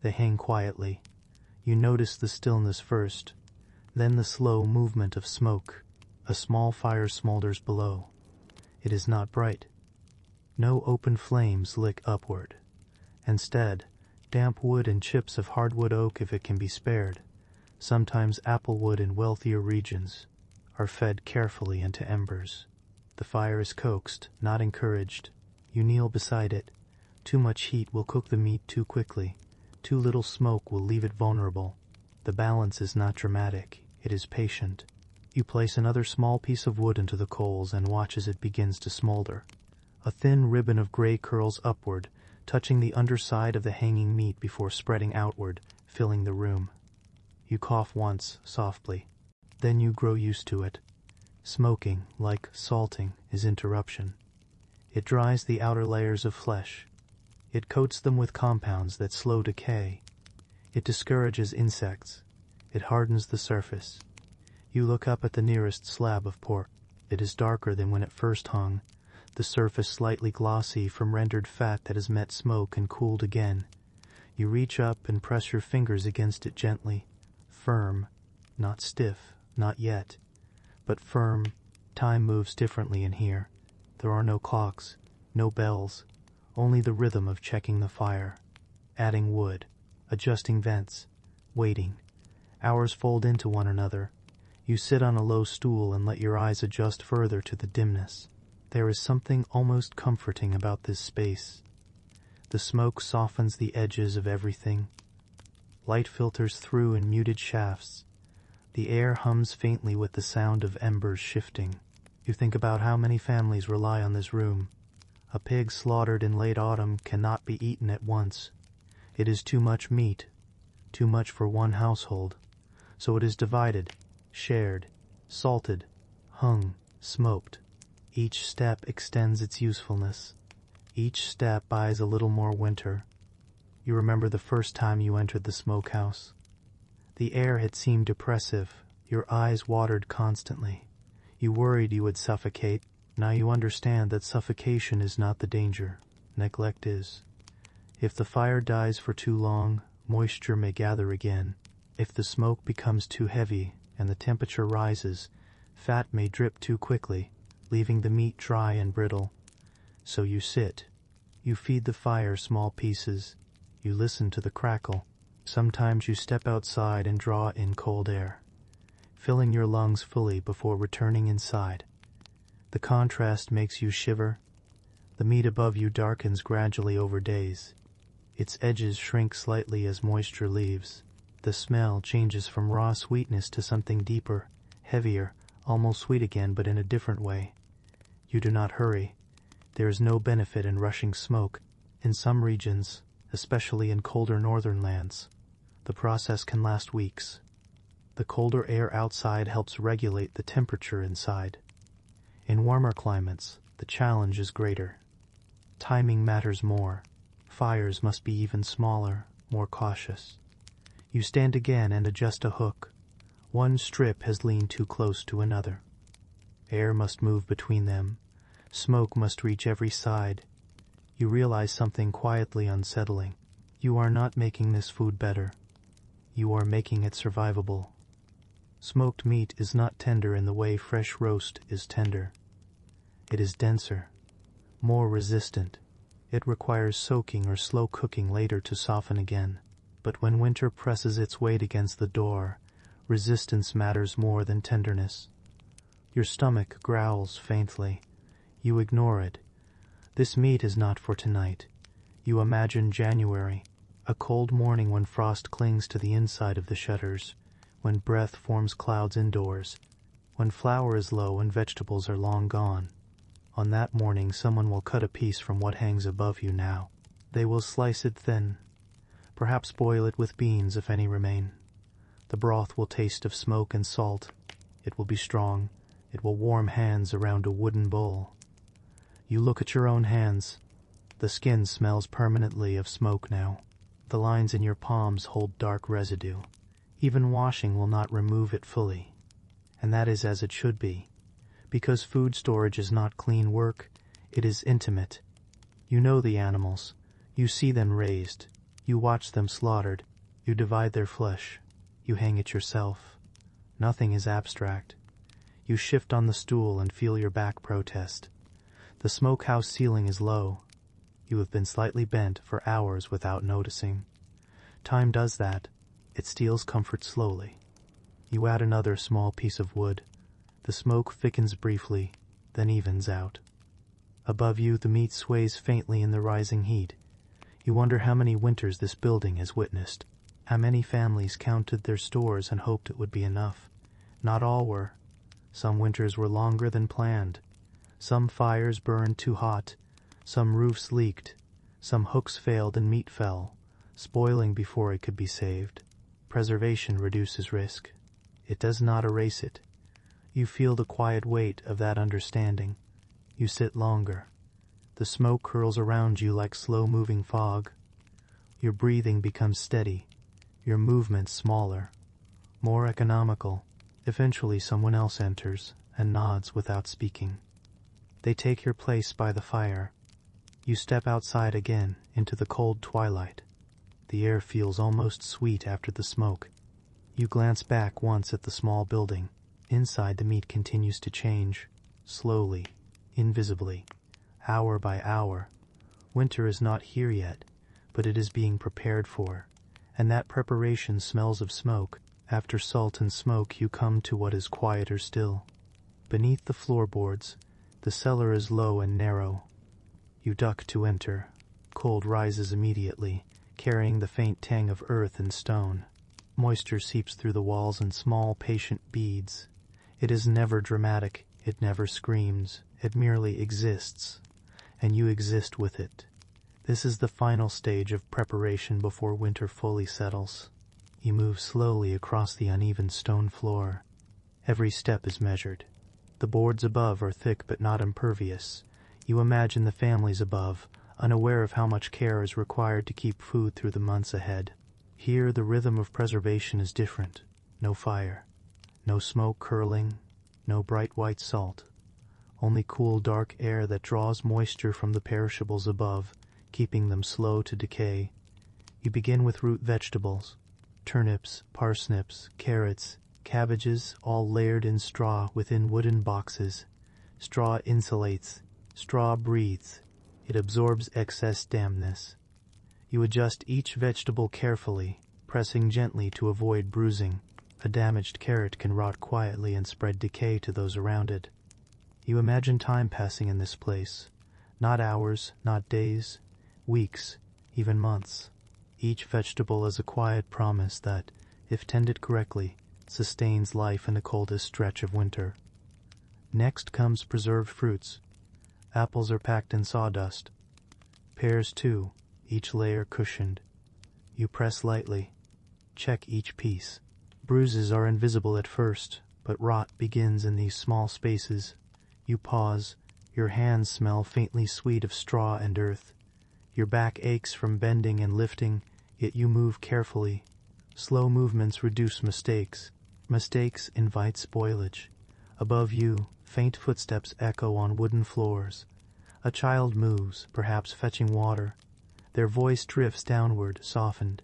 [SPEAKER 1] They hang quietly. You notice the stillness first, then the slow movement of smoke. A small fire smolders below. It is not bright. No open flames lick upward. Instead, damp wood and chips of hardwood oak if it can be spared, sometimes apple wood in wealthier regions, are fed carefully into embers. The fire is coaxed, not encouraged. You kneel beside it. Too much heat will cook the meat too quickly. Too little smoke will leave it vulnerable. The balance is not dramatic. It is patient. You place another small piece of wood into the coals and watch as it begins to smolder. A thin ribbon of gray curls upward, touching the underside of the hanging meat before spreading outward, filling the room. You cough once, softly. Then you grow used to it. Smoking, like salting, is interruption. It dries the outer layers of flesh. It coats them with compounds that slow decay. It discourages insects. It hardens the surface. You look up at the nearest slab of pork. It is darker than when it first hung, the surface slightly glossy from rendered fat that has met smoke and cooled again. You reach up and press your fingers against it gently. Firm, not stiff, not yet, but firm. Time moves differently in here. There are no clocks, no bells, only the rhythm of checking the fire, adding wood, adjusting vents, waiting. Hours fold into one another. You sit on a low stool and let your eyes adjust further to the dimness. There is something almost comforting about this space. The smoke softens the edges of everything. Light filters through in muted shafts. The air hums faintly with the sound of embers shifting. You think about how many families rely on this room. A pig slaughtered in late autumn cannot be eaten at once. It is too much meat, too much for one household. So it is divided, shared, salted, hung, smoked. Each step extends its usefulness. Each step buys a little more winter. You remember the first time you entered the smokehouse. The air had seemed oppressive, Your eyes watered constantly. You worried you would suffocate. Now you understand that suffocation is not the danger. Neglect is. If the fire dies for too long, moisture may gather again. If the smoke becomes too heavy and the temperature rises, fat may drip too quickly, leaving the meat dry and brittle. So you sit. You feed the fire small pieces. You listen to the crackle. Sometimes you step outside and draw in cold air, filling your lungs fully before returning inside. The contrast makes you shiver. The meat above you darkens gradually over days. Its edges shrink slightly as moisture leaves. The smell changes from raw sweetness to something deeper, heavier, almost sweet again, but in a different way. You do not hurry. There is no benefit in rushing smoke. In some regions, especially in colder northern lands, the process can last weeks. The colder air outside helps regulate the temperature inside. In warmer climates, the challenge is greater. Timing matters more. Fires must be even smaller, more cautious. You stand again and adjust a hook. One strip has leaned too close to another. Air must move between them. Smoke must reach every side. You realize something quietly unsettling. You are not making this food better. You are making it survivable. Smoked meat is not tender in the way fresh roast is tender. It is denser, more resistant. It requires soaking or slow cooking later to soften again. But when winter presses its weight against the door, resistance matters more than tenderness. Your stomach growls faintly. You ignore it. This meat is not for tonight. You imagine January, a cold morning when frost clings to the inside of the shutters, when breath forms clouds indoors, when flour is low and vegetables are long gone. On that morning someone will cut a piece from what hangs above you now. They will slice it thin, perhaps boil it with beans if any remain. The broth will taste of smoke and salt. It will be strong. It will warm hands around a wooden bowl. You look at your own hands. The skin smells permanently of smoke now. The lines in your palms hold dark residue. Even washing will not remove it fully. And that is as it should be. Because food storage is not clean work, it is intimate. You know the animals. You see them raised. You watch them slaughtered. You divide their flesh. You hang it yourself. Nothing is abstract. You shift on the stool and feel your back protest. The smokehouse ceiling is low. You have been slightly bent for hours without noticing. Time does that. It steals comfort slowly. You add another small piece of wood. The smoke thickens briefly, then evens out. Above you, the meat sways faintly in the rising heat. You wonder how many winters this building has witnessed. How many families counted their stores and hoped it would be enough. Not all were. Some winters were longer than planned. Some fires burned too hot. Some roofs leaked. Some hooks failed and meat fell, spoiling before it could be saved. Preservation reduces risk. It does not erase it. You feel the quiet weight of that understanding. You sit longer. The smoke curls around you like slow-moving fog. Your breathing becomes steady. Your movements smaller, more economical. Eventually someone else enters and nods without speaking. They take your place by the fire. You step outside again into the cold twilight. The air feels almost sweet after the smoke. You glance back once at the small building. Inside, the meat continues to change, slowly, invisibly, hour by hour. Winter is not here yet, but it is being prepared for, and that preparation smells of smoke. After salt and smoke, you come to what is quieter still. Beneath the floorboards, the cellar is low and narrow. You duck to enter. Cold rises immediately, carrying the faint tang of earth and stone. Moisture seeps through the walls in small, patient beads. It is never dramatic, it never screams, it merely exists, and you exist with it. This is the final stage of preparation before winter fully settles. You move slowly across the uneven stone floor. Every step is measured. The boards above are thick but not impervious. You imagine the families above, unaware of how much care is required to keep food through the months ahead. Here the rhythm of preservation is different. No fire. No smoke curling, no bright white salt. Only cool dark air that draws moisture from the perishables above, keeping them slow to decay. You begin with root vegetables. Turnips, parsnips, carrots, cabbages, all layered in straw within wooden boxes. Straw insulates. Straw breathes. It absorbs excess dampness. You adjust each vegetable carefully, pressing gently to avoid bruising. A damaged carrot can rot quietly and spread decay to those around it. You imagine time passing in this place. Not hours, not days, weeks, even months. Each vegetable is a quiet promise that, if tended correctly, sustains life in the coldest stretch of winter. Next comes preserved fruits. Apples are packed in sawdust. Pears too, each layer cushioned. You press lightly. Check each piece. Bruises are invisible at first, but rot begins in these small spaces. You pause. Your hands smell faintly sweet of straw and earth. Your back aches from bending and lifting, yet you move carefully. Slow movements reduce mistakes. Mistakes invite spoilage. Above you, faint footsteps echo on wooden floors. A child moves, perhaps fetching water. Their voice drifts downward, softened.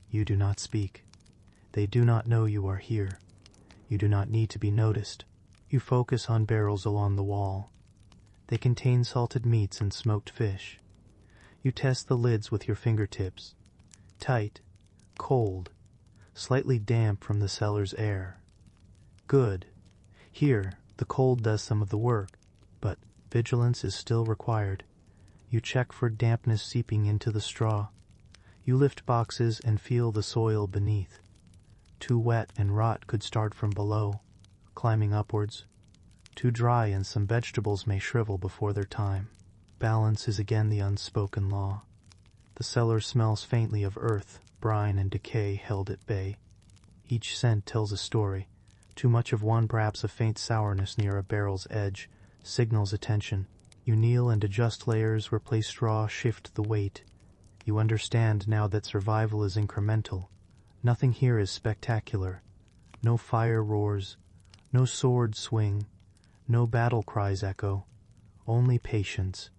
[SPEAKER 1] You do not speak. They do not know you are here. You do not need to be noticed. You focus on barrels along the wall. They contain salted meats and smoked fish. You test the lids with your fingertips. Tight, cold, slightly damp from the cellar's air. Good. Here, the cold does some of the work, but vigilance is still required. You check for dampness seeping into the straw. You lift boxes and feel the soil beneath. Too wet and rot could start from below, climbing upwards. Too dry and some vegetables may shrivel before their time. Balance is again the unspoken law. The cellar smells faintly of earth, brine, and decay held at bay. Each scent tells a story. Too much of one, perhaps a faint sourness near a barrel's edge, signals attention. You kneel and adjust layers, replace straw, shift the weight. You understand now that survival is incremental. Nothing here is spectacular. No fire roars, no swords swing, no battle cries echo. Only patience,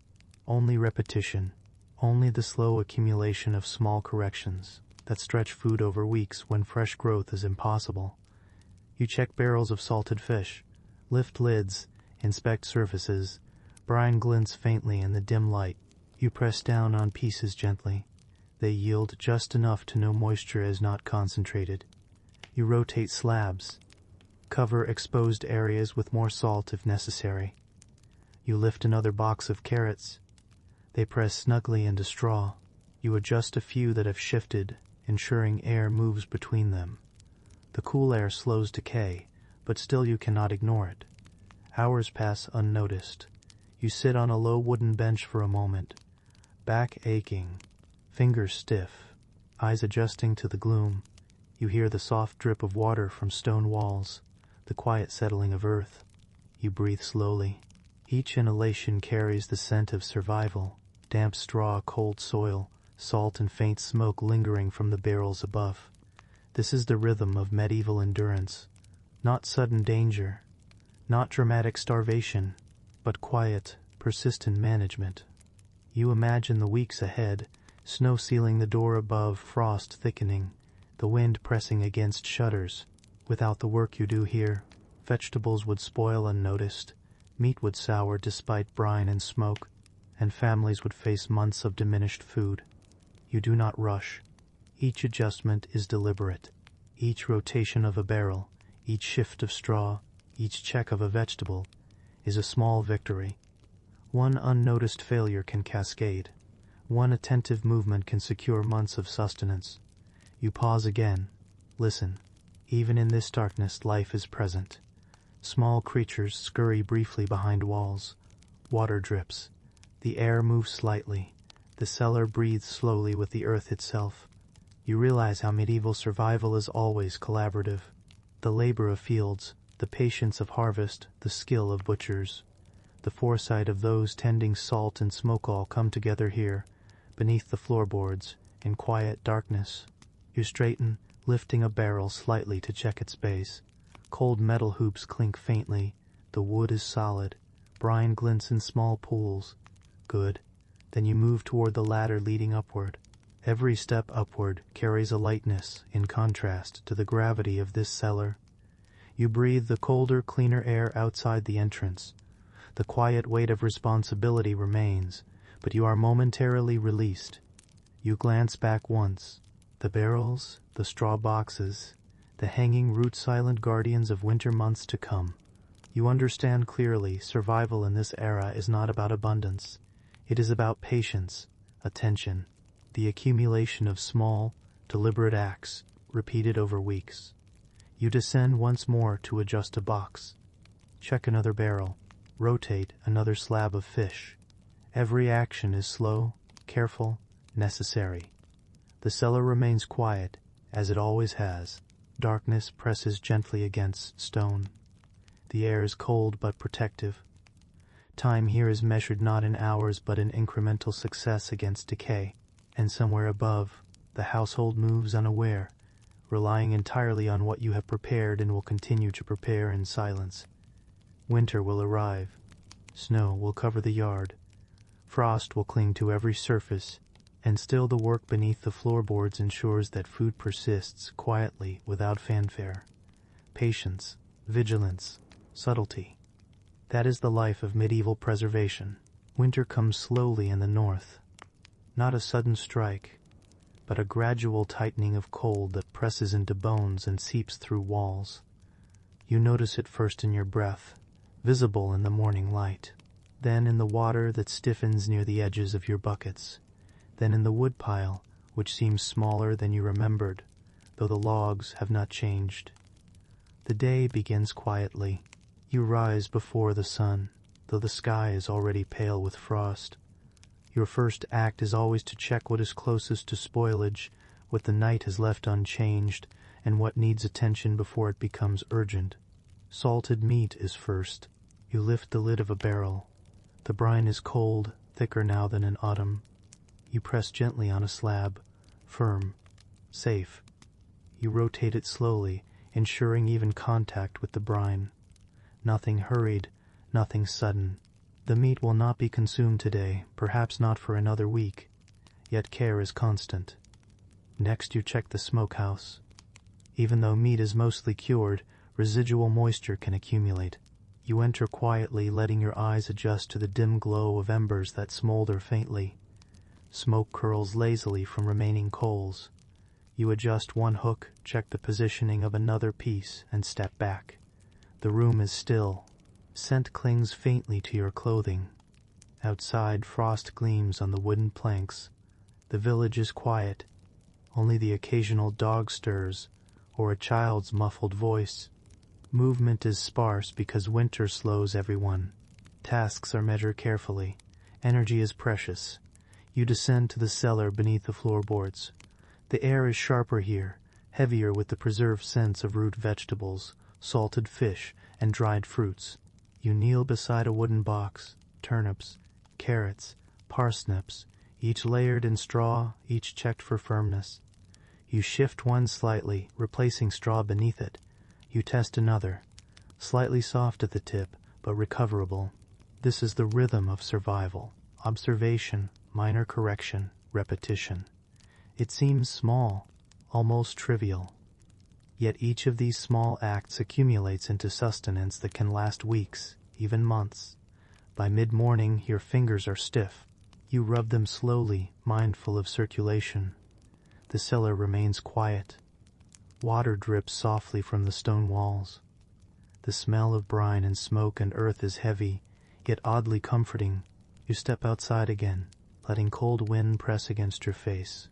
[SPEAKER 1] only repetition, only the slow accumulation of small corrections that stretch food over weeks when fresh growth is impossible. You check barrels of salted fish, lift lids, inspect surfaces. Brine glints faintly in the dim light. You press down on pieces gently. They yield just enough to know moisture is not concentrated. You rotate slabs. Cover exposed areas with more salt if necessary. You lift another box of carrots. They press snugly into straw. You adjust a few that have shifted, ensuring air moves between them. The cool air slows decay, but still you cannot ignore it. Hours pass unnoticed. You sit on a low wooden bench for a moment, back aching, fingers stiff, eyes adjusting to the gloom. You hear the soft drip of water from stone walls, the quiet settling of earth. You breathe slowly. Each inhalation carries the scent of survival, damp straw, cold soil, salt and faint smoke lingering from the barrels above. This is the rhythm of medieval endurance. Not sudden danger, not dramatic starvation, but quiet, persistent management. You imagine the weeks ahead, snow sealing the door above, frost thickening, the wind pressing against shutters. Without the work you do here, vegetables would spoil unnoticed, meat would sour despite brine and smoke, and families would face months of diminished food. You do not rush. Each adjustment is deliberate. Each rotation of a barrel, each shift of straw, each check of a vegetable is a small victory. One unnoticed failure can cascade. One attentive movement can secure months of sustenance. You pause again. Listen. Even in this darkness, life is present. Small creatures scurry briefly behind walls. Water drips. The air moves slightly. The cellar breathes slowly with the earth itself. You realize how medieval survival is always collaborative. The labor of fields, the patience of harvest, the skill of butchers, the foresight of those tending salt and smoke all come together here, beneath the floorboards, in quiet darkness. You straighten, lifting a barrel slightly to check its base. Cold metal hoops clink faintly. The wood is solid. Brine glints in small pools. Good. Then you move toward the ladder leading upward. Every step upward carries a lightness in contrast to the gravity of this cellar. You breathe the colder, cleaner air outside the entrance. The quiet weight of responsibility remains, but you are momentarily released. You glance back once. The barrels, the straw boxes, the hanging root silent guardians of winter months to come. You understand clearly survival in this era is not about abundance. It is about patience, attention, the accumulation of small, deliberate acts repeated over weeks. You descend once more to adjust a box. Check another barrel. Rotate another slab of fish. Every action is slow, careful, necessary. The cellar remains quiet, as it always has. Darkness presses gently against stone. The air is cold but protective. Time here is measured not in hours but in incremental success against decay. And somewhere above, the household moves unaware, relying entirely on what you have prepared and will continue to prepare in silence. Winter will arrive. Snow will cover the yard. Frost will cling to every surface, and still the work beneath the floorboards ensures that food persists quietly without fanfare. Patience, vigilance, subtlety. That is the life of medieval preservation. Winter comes slowly in the north. Not a sudden strike, but a gradual tightening of cold that presses into bones and seeps through walls. You notice it first in your breath, visible in the morning light, then in the water that stiffens near the edges of your buckets, then in the woodpile, which seems smaller than you remembered, though the logs have not changed. The day begins quietly. You rise before the sun, though the sky is already pale with frost. Your first act is always to check what is closest to spoilage, what the night has left unchanged, and what needs attention before it becomes urgent. Salted meat is first. You lift the lid of a barrel. The brine is cold, thicker now than in autumn. You press gently on a slab, firm, safe. You rotate it slowly, ensuring even contact with the brine. Nothing hurried, nothing sudden. The meat will not be consumed today, perhaps not for another week, yet care is constant. Next you check the smokehouse. Even though meat is mostly cured, residual moisture can accumulate. You enter quietly, letting your eyes adjust to the dim glow of embers that smolder faintly. Smoke curls lazily from remaining coals. You adjust one hook, check the positioning of another piece, and step back. The room is still. Scent clings faintly to your clothing. Outside, frost gleams on the wooden planks. The village is quiet. Only the occasional dog stirs, or a child's muffled voice. Movement is sparse because winter slows everyone. Tasks are measured carefully. Energy is precious. You descend to the cellar beneath the floorboards. The air is sharper here, heavier with the preserved scents of root vegetables, salted fish, and dried fruits. You kneel beside a wooden box, turnips, carrots, parsnips, each layered in straw, each checked for firmness. You shift one slightly, replacing straw beneath it. You test another, slightly soft at the tip, but recoverable. This is the rhythm of survival. Observation, minor correction, repetition. It seems small, almost trivial. Yet each of these small acts accumulates into sustenance that can last weeks, even months. By mid-morning, your fingers are stiff. You rub them slowly, mindful of circulation. The cellar remains quiet. Water drips softly from the stone walls. The smell of brine and smoke and earth is heavy, yet oddly comforting. You step outside again, letting cold wind press against your face.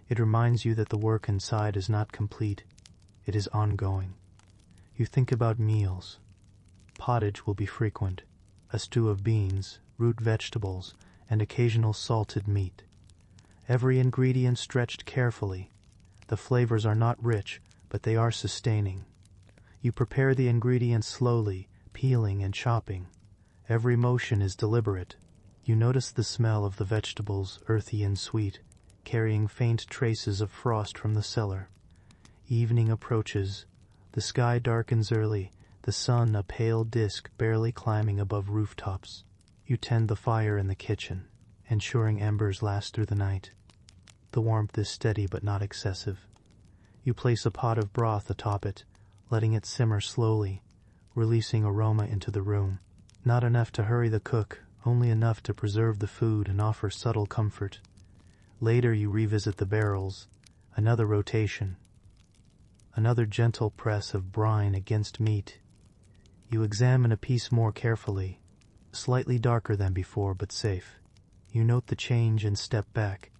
[SPEAKER 1] It reminds you that the work inside is not complete. It is ongoing. You think about meals. Pottage will be frequent, a stew of beans, root vegetables, and occasional salted meat. Every ingredient stretched carefully. The flavors are not rich, but they are sustaining. You prepare the ingredients slowly, peeling and chopping. Every motion is deliberate. You notice the smell of the vegetables, earthy and sweet, carrying faint traces of frost from the cellar. Evening approaches. The sky darkens early, the sun a pale disk barely climbing above rooftops. You tend the fire in the kitchen, ensuring embers last through the night. The warmth is steady but not excessive. You place a pot of broth atop it, letting it simmer slowly, releasing aroma into the room. Not enough to hurry the cook, only enough to preserve the food and offer subtle comfort. Later you revisit the barrels, another rotation, another gentle press of brine against meat. You examine a piece more carefully, slightly darker than before but safe. You note the change and step back.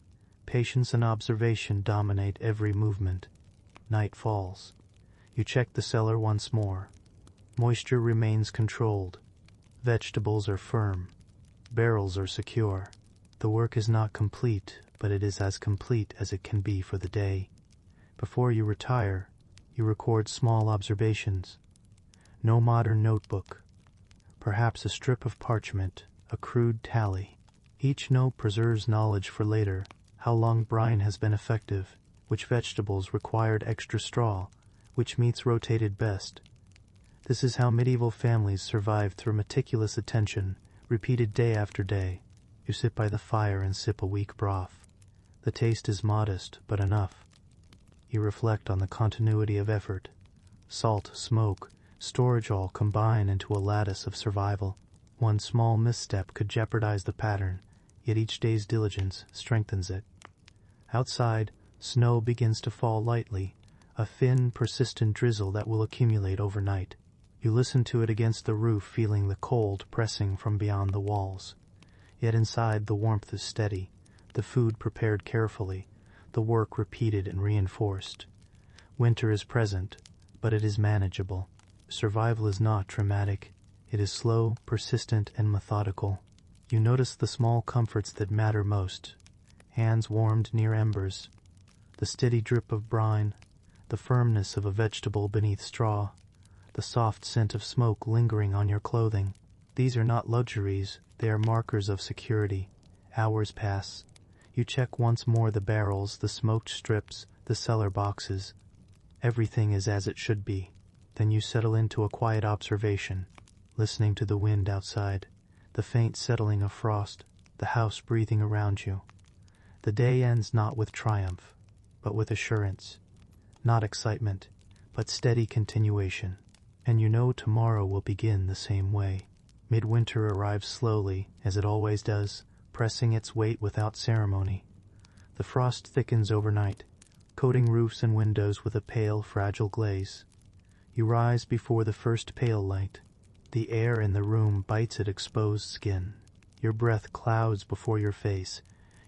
[SPEAKER 1] Patience and observation dominate every movement. Night falls. You check the cellar once more. Moisture remains controlled. Vegetables are firm. Barrels are secure. The work is not complete, but it is as complete as it can be for the day. Before you retire, you record small observations. No modern notebook. Perhaps a strip of parchment, a crude tally. Each note preserves knowledge for later. How long brine has been effective, which vegetables required extra straw, which meats rotated best. This is how medieval families survived through meticulous attention, repeated day after day. You sit by the fire and sip a weak broth. The taste is modest, but enough. You reflect on the continuity of effort. Salt, smoke, storage all combine into a lattice of survival. One small misstep could jeopardize the pattern, yet each day's diligence strengthens it. Outside, snow begins to fall lightly, a thin, persistent drizzle that will accumulate overnight. You listen to it against the roof, feeling the cold pressing from beyond the walls. Yet inside the warmth is steady, the food prepared carefully, the work repeated and reinforced. Winter is present, but it is manageable. Survival is not dramatic. It is slow, persistent, and methodical. You notice the small comforts that matter most. Hands warmed near embers, the steady drip of brine, the firmness of a vegetable beneath straw, the soft scent of smoke lingering on your clothing. These are not luxuries, they are markers of security. Hours pass. You check once more the barrels, the smoked strips, the cellar boxes. Everything is as it should be. Then you settle into a quiet observation, listening to the wind outside, the faint settling of frost, the house breathing around you. The day ends not with triumph, but with assurance. Not excitement, but steady continuation. And you know tomorrow will begin the same way. Midwinter arrives slowly, as it always does, pressing its weight without ceremony. The frost thickens overnight, coating roofs and windows with a pale, fragile glaze. You rise before the first pale light. The air in the room bites at exposed skin. Your breath clouds before your face.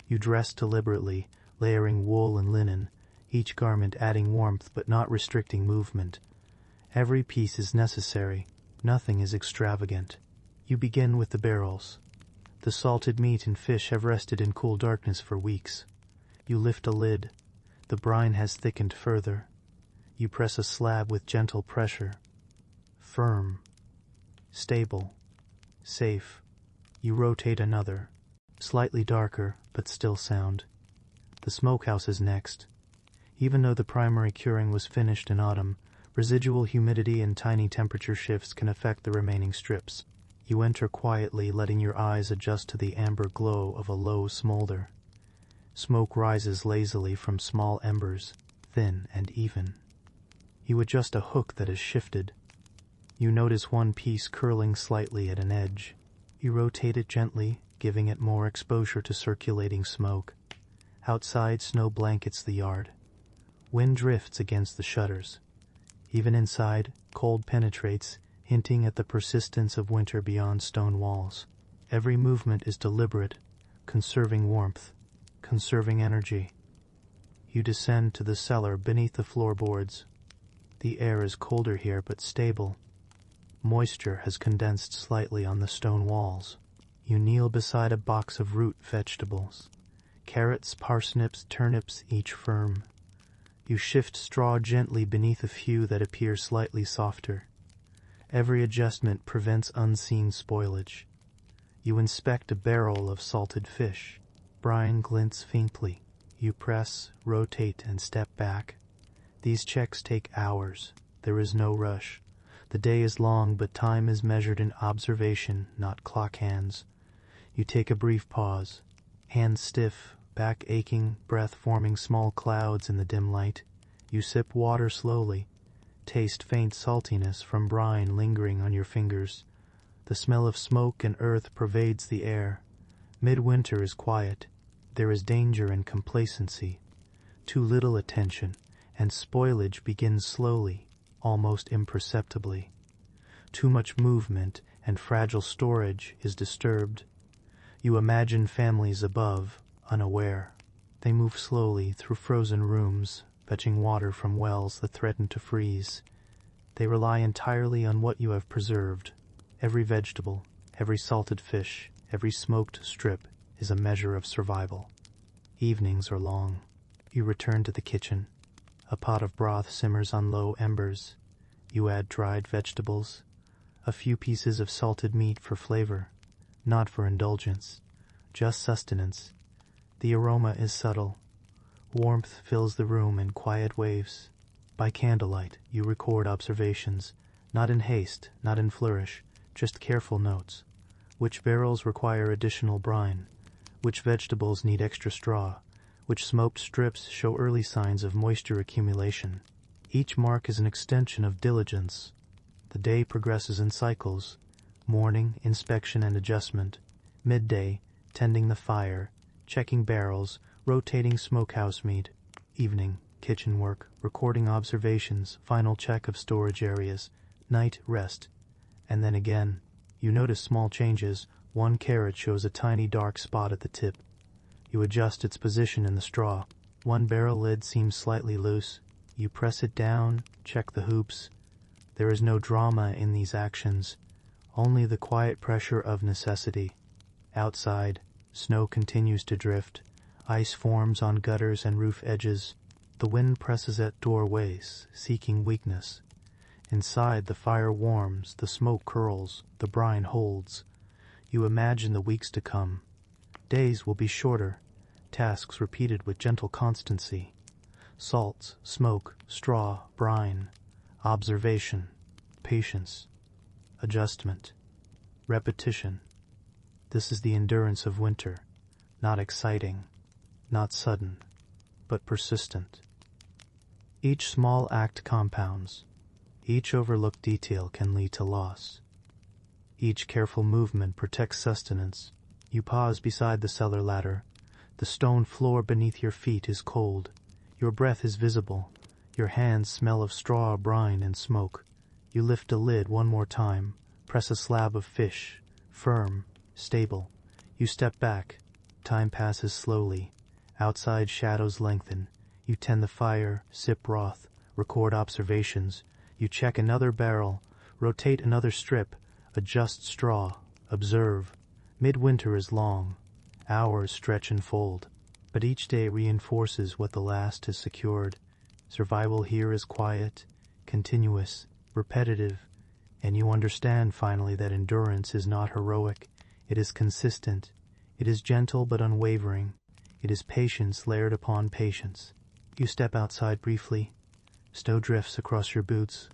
[SPEAKER 1] You dress deliberately, layering wool and linen, each garment adding warmth but not restricting movement. Every piece is necessary. Nothing is extravagant. You begin with the barrels. The salted meat and fish have rested in cool darkness for weeks. You lift a lid. The brine has thickened further. You press a slab with gentle pressure. Firm. Stable. Safe. You rotate another. Slightly darker, but still sound. The smokehouse is next. Even though the primary curing was finished in autumn, residual humidity and tiny temperature shifts can affect the remaining strips. You enter quietly, letting your eyes adjust to the amber glow of a low smolder. Smoke rises lazily from small embers, thin and even. You adjust a hook that is shifted. You notice one piece curling slightly at an edge. You rotate it gently, giving it more exposure to circulating smoke. Outside, snow blankets the yard. Wind drifts against the shutters. Even inside, cold penetrates, hinting at the persistence of winter beyond stone walls. Every movement is deliberate, conserving warmth, conserving energy. You descend to the cellar beneath the floorboards. The air is colder here but stable. Moisture has condensed slightly on the stone walls. You kneel beside a box of root vegetables. Carrots, parsnips, turnips, each firm. You shift straw gently beneath a few that appear slightly softer. Every adjustment prevents unseen spoilage. You inspect a barrel of salted fish. Brine glints faintly. You press, rotate, and step back. These checks take hours. There is no rush. The day is long, but time is measured in observation, not clock hands. You take a brief pause, hands stiff, back aching, breath forming small clouds in the dim light. You sip water slowly, taste faint saltiness from brine lingering on your fingers. The smell of smoke and earth pervades the air. Midwinter is quiet. There is danger and complacency. Too little attention, and spoilage begins slowly, almost imperceptibly. Too much movement and fragile storage is disturbed. You imagine families above, unaware. They move slowly through frozen rooms, fetching water from wells that threaten to freeze. They rely entirely on what you have preserved. Every vegetable, every salted fish, every smoked strip is a measure of survival. Evenings are long. You return to the kitchen. A pot of broth simmers on low embers. You add dried vegetables, a few pieces of salted meat for flavor, not for indulgence, just sustenance. The aroma is subtle. Warmth fills the room in quiet waves. By candlelight, you record observations, not in haste, not in flourish, just careful notes. Which barrels require additional brine? Which vegetables need extra straw? Which smoked strips show early signs of moisture accumulation? Each mark is an extension of diligence. The day progresses in cycles. Morning, inspection and adjustment. Midday, tending the fire, checking barrels, rotating smokehouse meat. Evening, kitchen work, recording observations, final check of storage areas. Night, rest. And then again. You notice small changes. One carrot shows a tiny dark spot at the tip. You adjust its position in the straw. One barrel lid seems slightly loose. You press it down, check the hoops. There is no drama in these actions, only the quiet pressure of necessity. Outside, snow continues to drift. Ice forms on gutters and roof edges. The wind presses at doorways, seeking weakness. Inside, the fire warms, the smoke curls, the brine holds. You imagine the weeks to come. Days will be shorter, tasks repeated with gentle constancy. Salts, smoke, straw, brine, observation, patience, adjustment, repetition. This is the endurance of winter, not exciting, not sudden, but persistent. Each small act compounds. Each overlooked detail can lead to loss. Each careful movement protects sustenance. You pause beside the cellar ladder. The stone floor beneath your feet is cold. Your breath is visible. Your hands smell of straw, brine, and smoke. You lift a lid one more time, press a slab of fish, firm, stable. You step back. Time passes slowly. Outside shadows lengthen. You tend the fire, sip broth, record observations. You check another barrel, rotate another strip, adjust straw, observe. Midwinter is long. Hours stretch and fold. But each day reinforces what the last has secured. Survival here is quiet, continuous, repetitive, and you understand finally that endurance is not heroic. It is consistent. It is gentle but unwavering. It is patience layered upon patience. You step outside briefly. Snow drifts across your boots.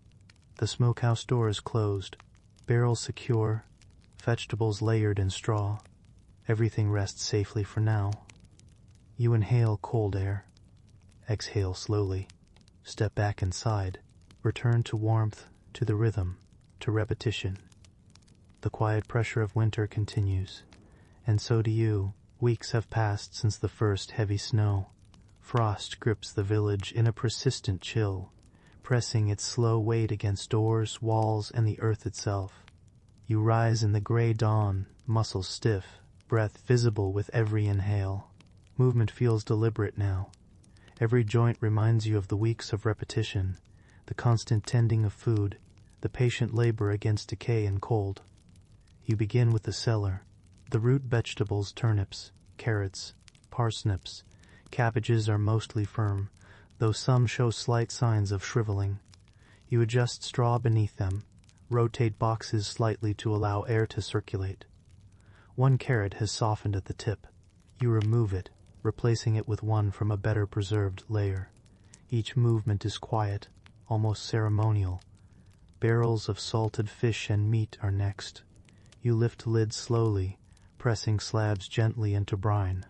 [SPEAKER 1] The smokehouse door is closed. Barrels secure. Vegetables layered in straw. Everything rests safely for now. You inhale cold air. Exhale slowly. Step back inside. Return to warmth, to the rhythm, to repetition. The quiet pressure of winter continues. And so do you. Weeks have passed since the first heavy snow. Frost grips the village in a persistent chill, pressing its slow weight against doors, walls, and the earth itself. You rise in the gray dawn, muscles stiff, breath visible with every inhale. Movement feels deliberate now. Every joint reminds you of the weeks of repetition, the constant tending of food, the patient labor against decay and cold. You begin with the cellar, the root vegetables, turnips, carrots, parsnips. Cabbages are mostly firm, though some show slight signs of shriveling. You adjust straw beneath them, rotate boxes slightly to allow air to circulate. One carrot has softened at the tip. You remove it, replacing it with one from a better preserved layer. Each movement is quiet, almost ceremonial. Barrels of salted fish and meat are next. You lift lids slowly, pressing slabs gently into brine.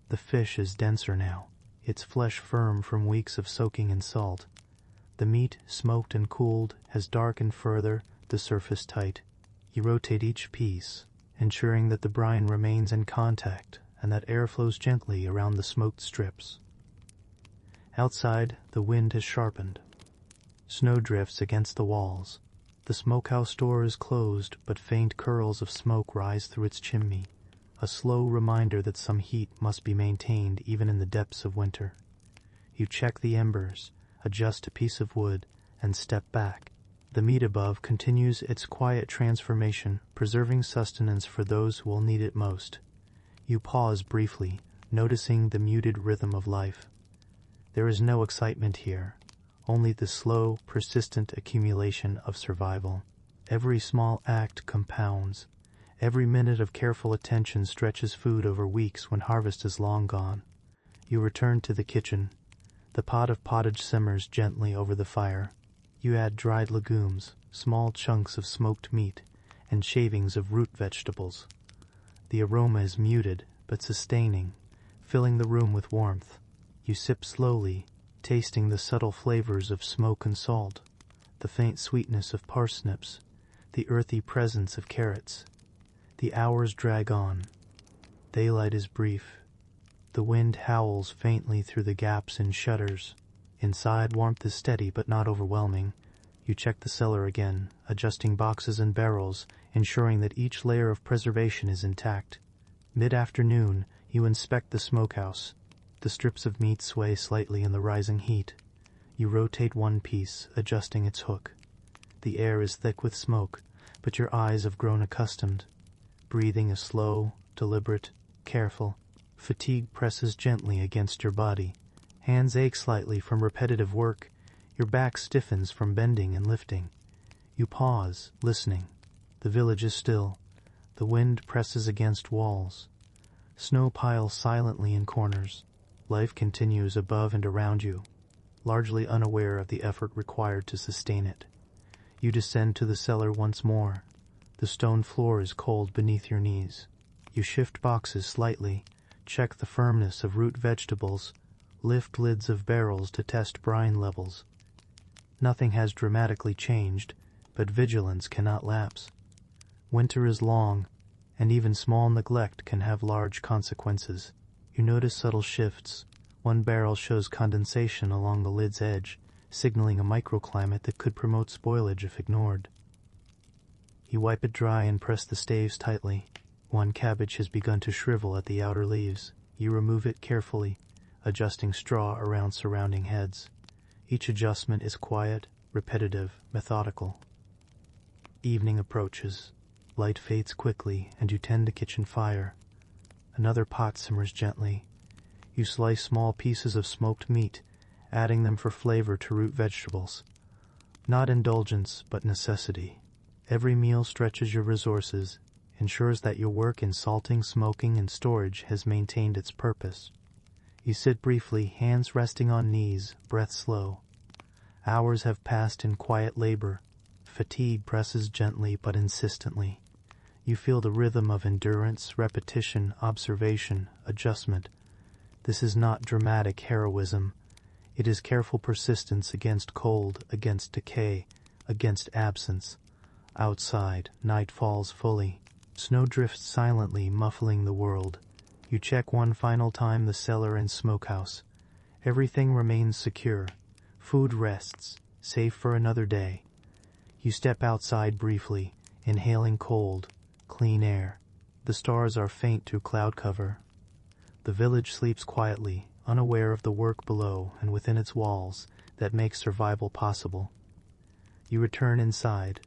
[SPEAKER 1] The fish is denser now, its flesh firm from weeks of soaking in salt. The meat, smoked and cooled, has darkened further, the surface tight. You rotate each piece, ensuring that the brine remains in contact and that air flows gently around the smoked strips. Outside, the wind has sharpened. Snow drifts against the walls. The smokehouse door is closed, but faint curls of smoke rise through its chimney, a slow reminder that some heat must be maintained even in the depths of winter. You check the embers, adjust a piece of wood, and step back. The meat above continues its quiet transformation, preserving sustenance for those who will need it most. You pause briefly, noticing the muted rhythm of life. There is no excitement here, only the slow, persistent accumulation of survival. Every small act compounds. Every minute of careful attention stretches food over weeks when harvest is long gone. You return to the kitchen. The pot of pottage simmers gently over the fire. You add dried legumes, small chunks of smoked meat, and shavings of root vegetables. The aroma is muted, but sustaining, filling the room with warmth. You sip slowly, tasting the subtle flavors of smoke and salt, the faint sweetness of parsnips, the earthy presence of carrots. The hours drag on. Daylight is brief. The wind howls faintly through the gaps in shutters. Inside, warmth is steady but not overwhelming. You check the cellar again, adjusting boxes and barrels, ensuring that each layer of preservation is intact. Mid-afternoon, you inspect the smokehouse. The strips of meat sway slightly in the rising heat. You rotate one piece, adjusting its hook. The air is thick with smoke, but your eyes have grown accustomed. Breathing is slow, deliberate, careful. Fatigue presses gently against your body. Hands ache slightly from repetitive work. Your back stiffens from bending and lifting. You pause, listening. The village is still. The wind presses against walls. Snow piles silently in corners. Life continues above and around you, largely unaware of the effort required to sustain it. You descend to the cellar once more. The stone floor is cold beneath your knees. You shift boxes slightly, check the firmness of root vegetables, lift lids of barrels to test brine levels. Nothing has dramatically changed, but vigilance cannot lapse. Winter is long, and even small neglect can have large consequences. You notice subtle shifts. One barrel shows condensation along the lid's edge, signaling a microclimate that could promote spoilage if ignored. You wipe it dry and press the staves tightly. One cabbage has begun to shrivel at the outer leaves. You remove it carefully, adjusting straw around surrounding heads. Each adjustment is quiet, repetitive, methodical. Evening approaches. Light fades quickly, and you tend the kitchen fire. Another pot simmers gently. You slice small pieces of smoked meat, adding them for flavor to root vegetables. Not indulgence, but necessity. Every meal stretches your resources, ensures that your work in salting, smoking, and storage has maintained its purpose. You sit briefly, hands resting on knees, breath slow. Hours have passed in quiet labor. Fatigue presses gently but insistently. You feel the rhythm of endurance, repetition, observation, adjustment. This is not dramatic heroism. It is careful persistence against cold, against decay, against absence. Outside, night falls fully. Snow drifts silently, muffling the world. You check one final time the cellar and smokehouse. Everything remains secure. Food rests, safe for another day. You step outside briefly, inhaling cold, clean air. The stars are faint through cloud cover. The village sleeps quietly, unaware of the work below and within its walls that makes survival possible. You return inside.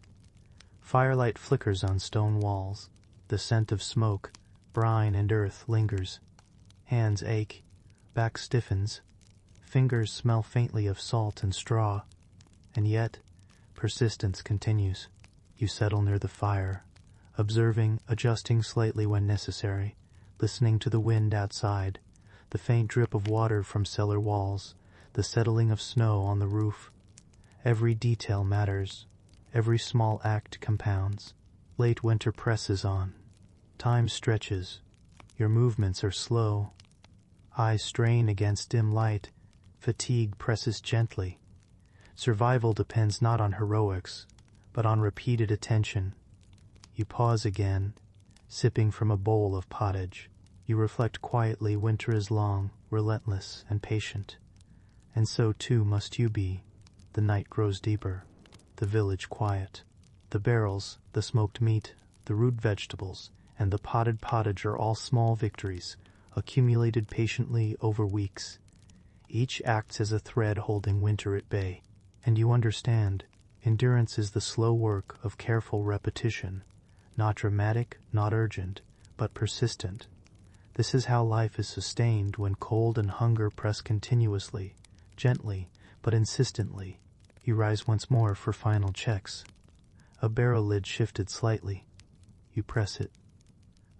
[SPEAKER 1] Firelight flickers on stone walls. The scent of smoke, brine, and earth lingers. Hands ache. Back stiffens. Fingers smell faintly of salt and straw. And yet, persistence continues. You settle near the fire, observing, adjusting slightly when necessary, listening to the wind outside, the faint drip of water from cellar walls, the settling of snow on the roof. Every detail matters. Every small act compounds. Late winter presses on. Time stretches. Your movements are slow. Eyes strain against dim light. Fatigue presses gently. Survival depends not on heroics, but on repeated attention. You pause again, sipping from a bowl of pottage. You reflect quietly. Winter is long, relentless, and patient. And so too must you be. The night grows deeper. The village quiet. The barrels, the smoked meat, the root vegetables, and the potted pottage are all small victories, accumulated patiently over weeks. Each acts as a thread holding winter at bay. And you understand, endurance is the slow work of careful repetition, not dramatic, not urgent, but persistent. This is how life is sustained when cold and hunger press continuously, gently, but insistently. You rise once more for final checks. A barrel lid shifted slightly. You press it.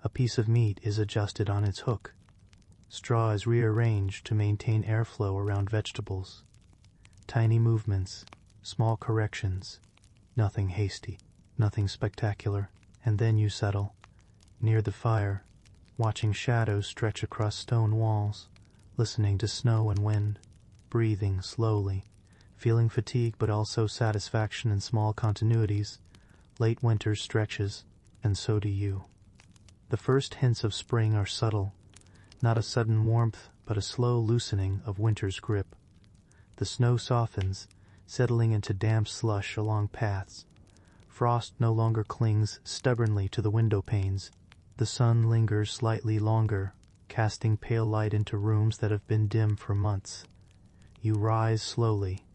[SPEAKER 1] A piece of meat is adjusted on its hook. Straw is rearranged to maintain airflow around vegetables. Tiny movements, small corrections, nothing hasty, nothing spectacular, and then you settle, near the fire, watching shadows stretch across stone walls, listening to snow and wind, breathing slowly, feeling fatigue but also satisfaction in small continuities. Late winter stretches, and so do you. The first hints of spring are subtle, not a sudden warmth, but a slow loosening of winter's grip. The snow softens, settling into damp slush along paths. Frost no longer clings stubbornly to the window panes. The sun lingers slightly longer, casting pale light into rooms that have been dim for months. You rise slowly.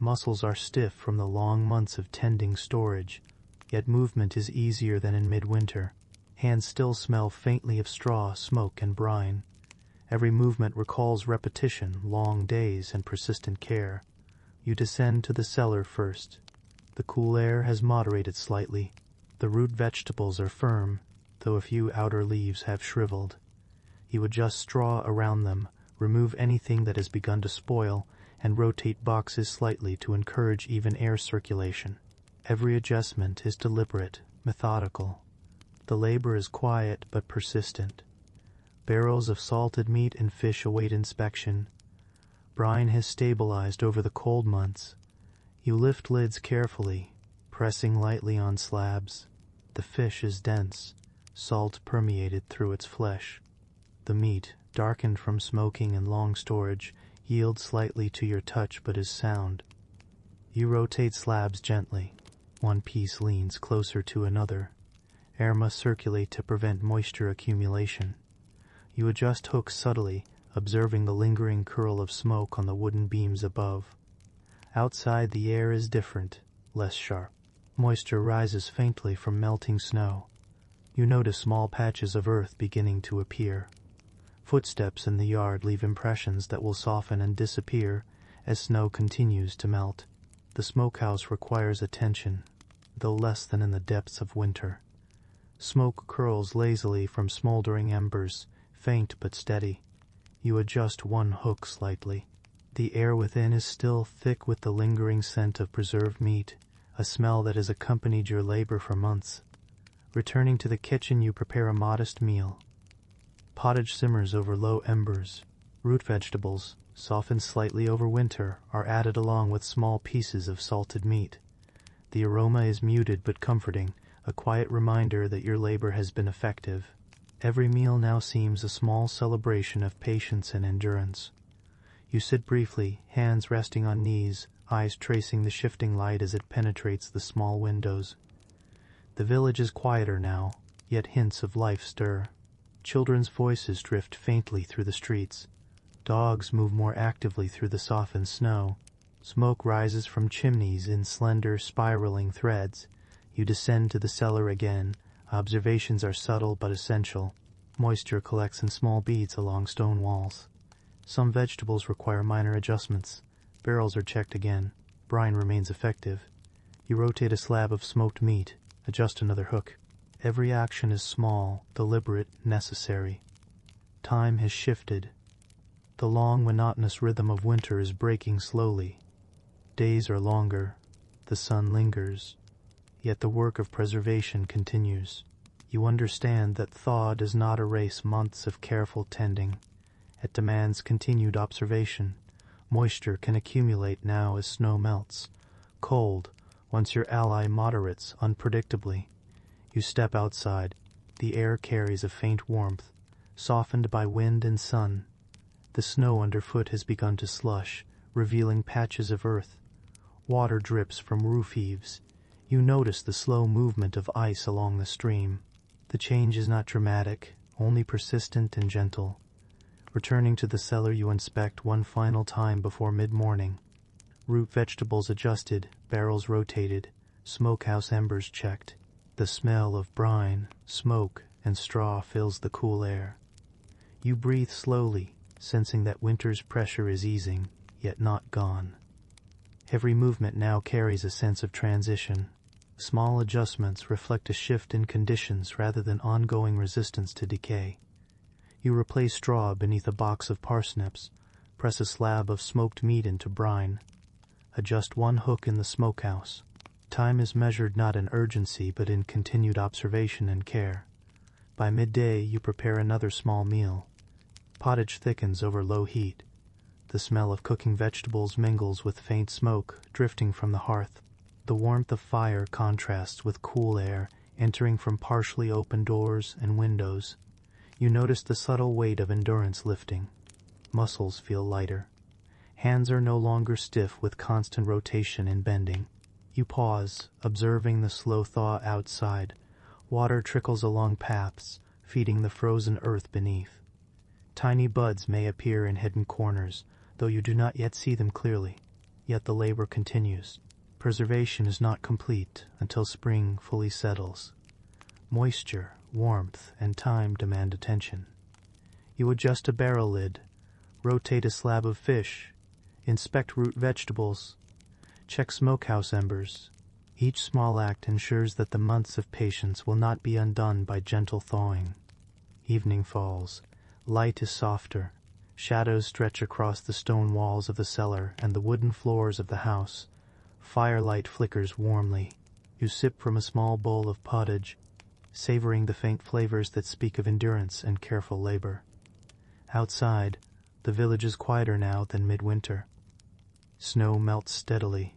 [SPEAKER 1] Muscles are stiff from the long months of tending storage, yet movement is easier than in midwinter. Hands still smell faintly of straw, smoke, and brine. Every movement recalls repetition, long days, and persistent care. You descend to the cellar first. The cool air has moderated slightly. The root vegetables are firm, though a few outer leaves have shriveled. You adjust straw around them, remove anything that has begun to spoil, and rotate boxes slightly to encourage even air circulation. Every adjustment is deliberate, methodical. The labor is quiet but persistent. Barrels of salted meat and fish await inspection. Brine has stabilized over the cold months. You lift lids carefully, pressing lightly on slabs. The fish is dense, salt permeated through its flesh. The meat, darkened from smoking and long storage, yields slightly to your touch but is sound. You rotate slabs gently. One piece leans closer to another. Air must circulate to prevent moisture accumulation. You adjust hooks subtly, observing the lingering curl of smoke on the wooden beams above. Outside the air is different, less sharp. Moisture rises faintly from melting snow. You notice small patches of earth beginning to appear. Footsteps in the yard leave impressions that will soften and disappear as snow continues to melt. The smokehouse requires attention, though less than in the depths of winter. Smoke curls lazily from smoldering embers, faint but steady. You adjust one hook slightly. The air within is still thick with the lingering scent of preserved meat, a smell that has accompanied your labor for months. Returning to the kitchen, you prepare a modest meal. Pottage simmers over low embers. Root vegetables, softened slightly over winter, are added along with small pieces of salted meat. The aroma is muted but comforting, a quiet reminder that your labor has been effective. Every meal now seems a small celebration of patience and endurance. You sit briefly, hands resting on knees, eyes tracing the shifting light as it penetrates the small windows. The village is quieter now, yet hints of life stir. Children's voices drift faintly through the streets. Dogs move more actively through the softened snow. Smoke rises from chimneys in slender, spiraling threads. You descend to the cellar again. Observations are subtle but essential. Moisture collects in small beads along stone walls. Some vegetables require minor adjustments. Barrels are checked again. Brine remains effective. You rotate a slab of smoked meat. Adjust another hook. Every action is small, deliberate, necessary. Time has shifted. The long, monotonous rhythm of winter is breaking slowly. Days are longer, the sun lingers, yet the work of preservation continues. You understand that thaw does not erase months of careful tending. It demands continued observation. Moisture can accumulate now as snow melts. Cold, once your ally moderates unpredictably. You step outside. The air carries a faint warmth, softened by wind and sun. The snow underfoot has begun to slush, revealing patches of earth. Water drips from roof eaves. You notice the slow movement of ice along the stream. The change is not dramatic, only persistent and gentle. Returning to the cellar, you inspect one final time before mid-morning. Root vegetables adjusted, barrels rotated, smokehouse embers checked. The smell of brine, smoke, and straw fills the cool air. You breathe slowly, sensing that winter's pressure is easing, yet not gone. Every movement now carries a sense of transition. Small adjustments reflect a shift in conditions rather than ongoing resistance to decay. You replace straw beneath a box of parsnips, press a slab of smoked meat into brine, adjust one hook in the smokehouse. Time is measured not in urgency but in continued observation and care. By midday you prepare another small meal. Pottage thickens over low heat. The smell of cooking vegetables mingles with faint smoke drifting from the hearth. The warmth of fire contrasts with cool air entering from partially open doors and windows. You notice the subtle weight of endurance lifting. Muscles feel lighter. Hands are no longer stiff with constant rotation and bending. You pause, observing the slow thaw outside. Water trickles along paths, feeding the frozen earth beneath. Tiny buds may appear in hidden corners, though you do not yet see them clearly. Yet the labor continues. Preservation is not complete until spring fully settles. Moisture, warmth, and time demand attention. You adjust a barrel lid, rotate a slab of fish, inspect root vegetables, check smokehouse embers. Each small act ensures that the months of patience will not be undone by gentle thawing. Evening falls. Light is softer. Shadows stretch across the stone walls of the cellar and the wooden floors of the house. Firelight flickers warmly. You sip from a small bowl of pottage, savoring the faint flavors that speak of endurance and careful labor. Outside, the village is quieter now than midwinter. Snow melts steadily.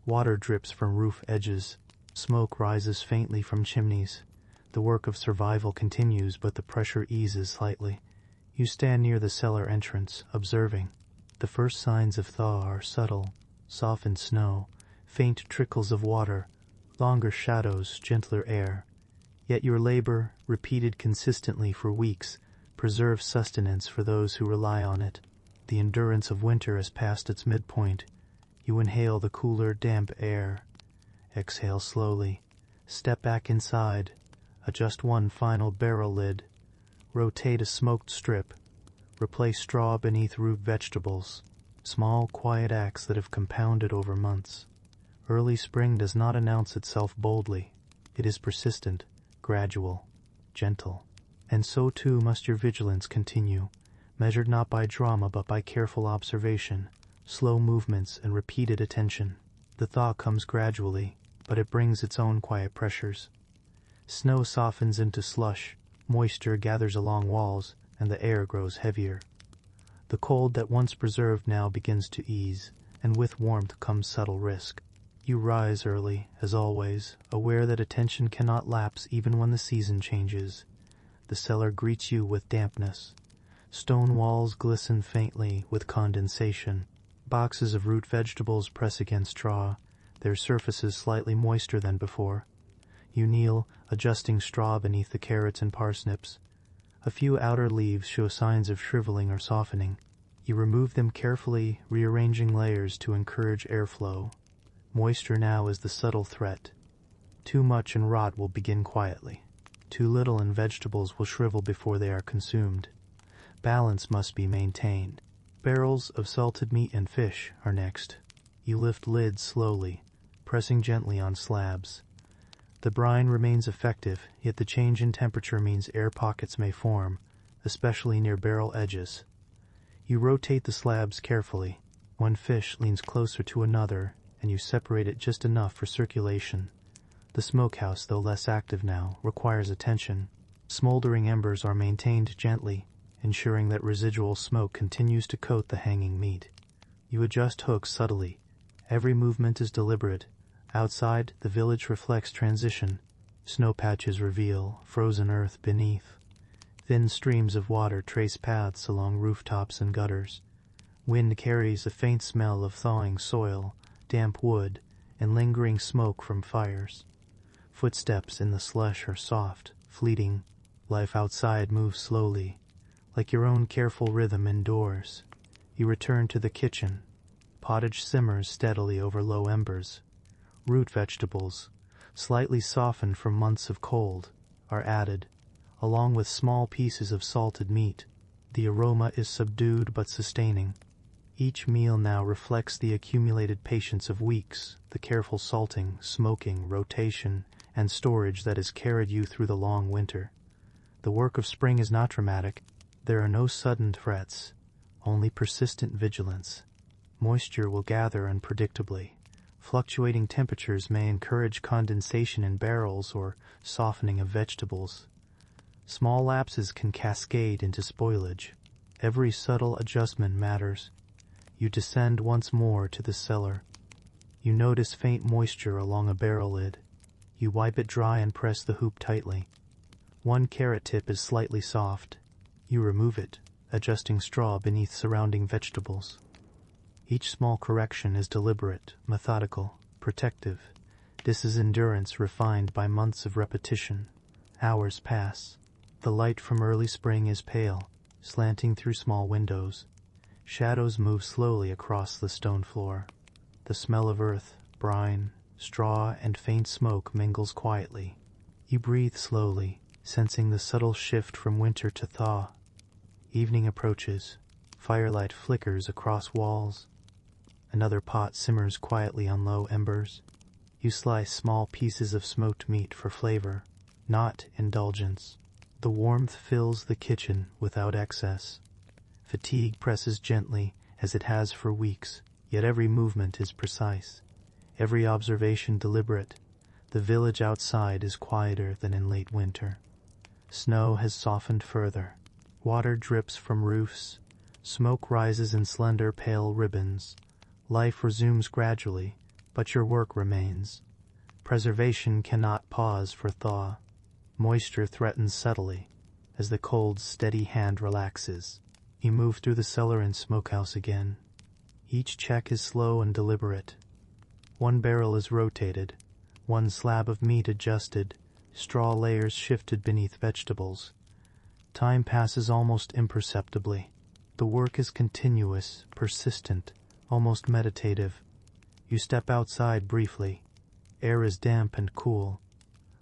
[SPEAKER 1] Water drips from roof edges. Smoke rises faintly from chimneys. The work of survival continues, but the pressure eases slightly. You stand near the cellar entrance, observing. The first signs of thaw are subtle, softened snow, faint trickles of water, longer shadows, gentler air. Yet your labor, repeated consistently for weeks, preserves sustenance for those who rely on it. The endurance of winter has passed its midpoint. You inhale the cooler, damp air. Exhale slowly. Step back inside. Adjust one final barrel lid. Rotate a smoked strip. Replace straw beneath root vegetables. Small, quiet acts that have compounded over months. Early spring does not announce itself boldly. It is persistent, gradual, gentle. And so too must your vigilance continue, measured not by drama but by careful observation, slow movements, and repeated attention. The thaw comes gradually, but it brings its own quiet pressures. Snow softens into slush, moisture gathers along walls, and the air grows heavier. The cold that once preserved now begins to ease, and with warmth comes subtle risk. You rise early, as always, aware that attention cannot lapse even when the season changes. The cellar greets you with dampness. Stone walls glisten faintly with condensation. Boxes of root vegetables press against straw, their surfaces slightly moister than before. You kneel, adjusting straw beneath the carrots and parsnips. A few outer leaves show signs of shriveling or softening. You remove them carefully, rearranging layers to encourage airflow. Moisture now is the subtle threat. Too much and rot will begin quietly. Too little and vegetables will shrivel before they are consumed. Balance must be maintained. Barrels of salted meat and fish are next. You lift lids slowly, pressing gently on slabs. The brine remains effective, yet the change in temperature means air pockets may form, especially near barrel edges. You rotate the slabs carefully. One fish leans closer to another, and you separate it just enough for circulation. The smokehouse, though less active now, requires attention. Smoldering embers are maintained gently, ensuring that residual smoke continues to coat the hanging meat. You adjust hooks subtly. Every movement is deliberate. Outside, the village reflects transition. Snow patches reveal frozen earth beneath. Thin streams of water trace paths along rooftops and gutters. Wind carries a faint smell of thawing soil, damp wood, and lingering smoke from fires. Footsteps in the slush are soft, fleeting. Life outside moves slowly, like your own careful rhythm indoors. You return to the kitchen. Pottage simmers steadily over low embers. Root vegetables, slightly softened from months of cold, are added, along with small pieces of salted meat. The aroma is subdued but sustaining. Each meal now reflects the accumulated patience of weeks, the careful salting, smoking, rotation, and storage that has carried you through the long winter. The work of spring is not dramatic. There are no sudden threats, only persistent vigilance. Moisture will gather unpredictably. Fluctuating temperatures may encourage condensation in barrels or softening of vegetables. Small lapses can cascade into spoilage. Every subtle adjustment matters. You descend once more to the cellar. You notice faint moisture along a barrel lid. You wipe it dry and press the hoop tightly. One carrot tip is slightly soft. You remove it, adjusting straw beneath surrounding vegetables. Each small correction is deliberate, methodical, protective. This is endurance refined by months of repetition. Hours pass. The light from early spring is pale, slanting through small windows. Shadows move slowly across the stone floor. The smell of earth, brine, straw, and faint smoke mingles quietly. You breathe slowly, sensing the subtle shift from winter to thaw. Evening approaches. Firelight flickers across walls. Another pot simmers quietly on low embers. You slice small pieces of smoked meat for flavor, not indulgence. The warmth fills the kitchen without excess. Fatigue presses gently, as it has for weeks, yet every movement is precise. Every observation deliberate. The village outside is quieter than in late winter. Snow has softened further. Water drips from roofs. Smoke rises in slender, pale ribbons. Life resumes gradually, but your work remains. Preservation cannot pause for thaw. Moisture threatens subtly, as the cold's steady hand relaxes. You move through the cellar and smokehouse again. Each check is slow and deliberate. One barrel is rotated, one slab of meat adjusted, straw layers shifted beneath vegetables. Time passes almost imperceptibly. The work is continuous, persistent, almost meditative. You step outside briefly. Air is damp and cool.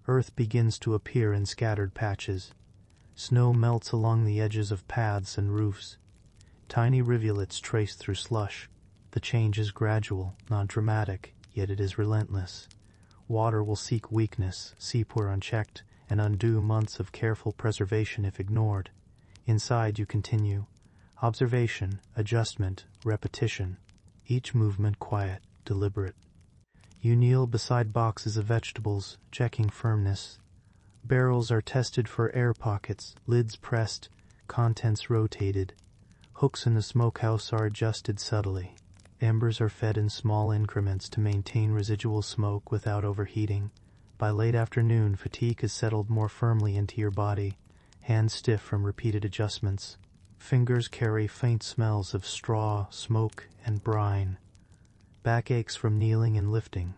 [SPEAKER 1] Earth begins to appear in scattered patches. Snow melts along the edges of paths and roofs. Tiny rivulets trace through slush. The change is gradual, not dramatic, yet it is relentless. Water will seek weakness, seep where unchecked, and undo months of careful preservation if ignored. Inside you continue. Observation, adjustment, repetition. Each movement quiet, deliberate. You kneel beside boxes of vegetables, checking firmness. Barrels are tested for air pockets, lids pressed, contents rotated. Hooks in the smokehouse are adjusted subtly. Embers are fed in small increments to maintain residual smoke without overheating. By late afternoon, fatigue has settled more firmly into your body, hands stiff from repeated adjustments. Fingers carry faint smells of straw, smoke, and brine. Back aches from kneeling and lifting.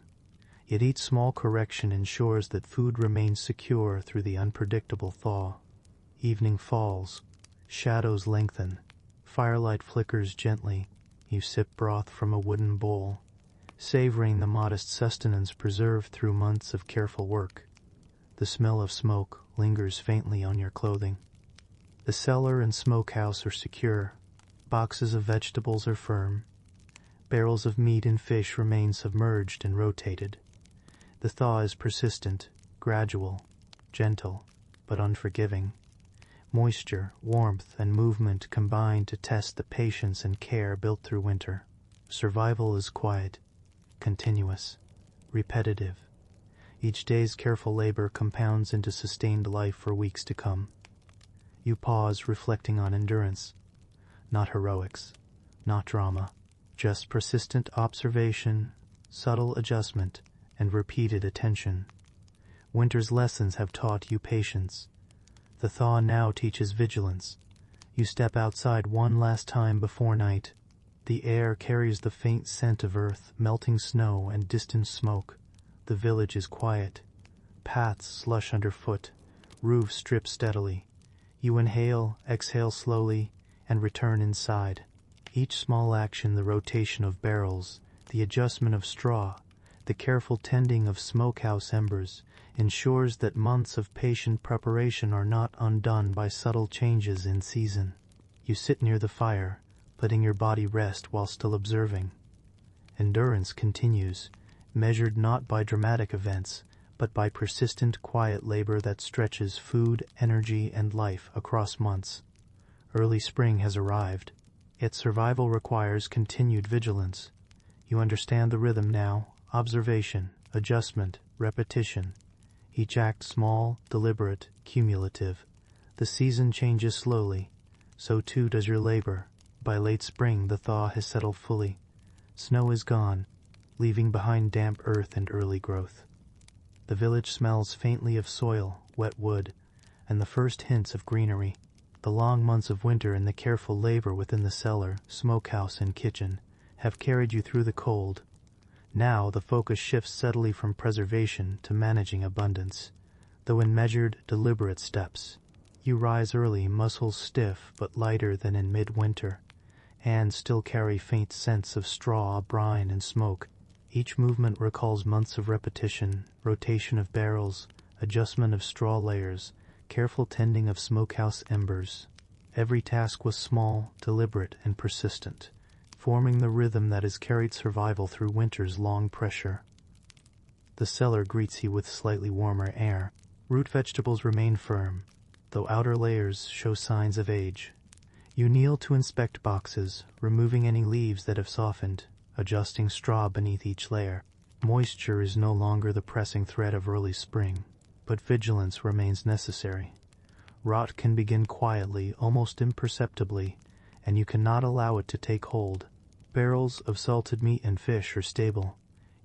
[SPEAKER 1] Yet each small correction ensures that food remains secure through the unpredictable thaw. Evening falls. Shadows lengthen. Firelight flickers gently. You sip broth from a wooden bowl, savoring the modest sustenance preserved through months of careful work. The smell of smoke lingers faintly on your clothing. The cellar and smokehouse are secure. Boxes of vegetables are firm. Barrels of meat and fish remain submerged and rotated. The thaw is persistent, gradual, gentle, but unforgiving. Moisture, warmth, and movement combine to test the patience and care built through winter. Survival is quiet, continuous, repetitive. Each day's careful labor compounds into sustained life for weeks to come. You pause, reflecting on endurance. Not heroics, not drama, just persistent observation, subtle adjustment, and repeated attention. Winter's lessons have taught you patience. The thaw now teaches vigilance. You step outside one last time before night. The air carries the faint scent of earth, melting snow, and distant smoke. The village is quiet. Paths slush underfoot. Roofs drip steadily. You inhale, exhale slowly, and return inside. Each small action, the rotation of barrels, the adjustment of straw, the careful tending of smokehouse embers, ensures that months of patient preparation are not undone by subtle changes in season. You sit near the fire, letting your body rest while still observing. Endurance continues, measured not by dramatic events, but by persistent, quiet labor that stretches food, energy, and life across months. Early spring has arrived, yet survival requires continued vigilance. You understand the rhythm now: observation, adjustment, repetition. Each act small, deliberate, cumulative. The season changes slowly. So too does your labor. By late spring, the thaw has settled fully. Snow is gone, leaving behind damp earth and early growth. The village smells faintly of soil, wet wood, and the first hints of greenery. The long months of winter and the careful labor within the cellar, smokehouse, and kitchen have carried you through the cold. Now the focus shifts steadily from preservation to managing abundance, though in measured, deliberate steps. You rise early, muscles stiff but lighter than in midwinter. Hands still carry faint scents of straw, brine, and smoke. Each movement recalls months of repetition, rotation of barrels, adjustment of straw layers, careful tending of smokehouse embers. Every task was small, deliberate, and persistent, forming the rhythm that has carried survival through winter's long pressure. The cellar greets you with slightly warmer air. Root vegetables remain firm, though outer layers show signs of age. You kneel to inspect boxes, removing any leaves that have softened, adjusting straw beneath each layer. Moisture is no longer the pressing threat of early spring, but vigilance remains necessary. Rot can begin quietly, almost imperceptibly, and you cannot allow it to take hold. Barrels of salted meat and fish are stable,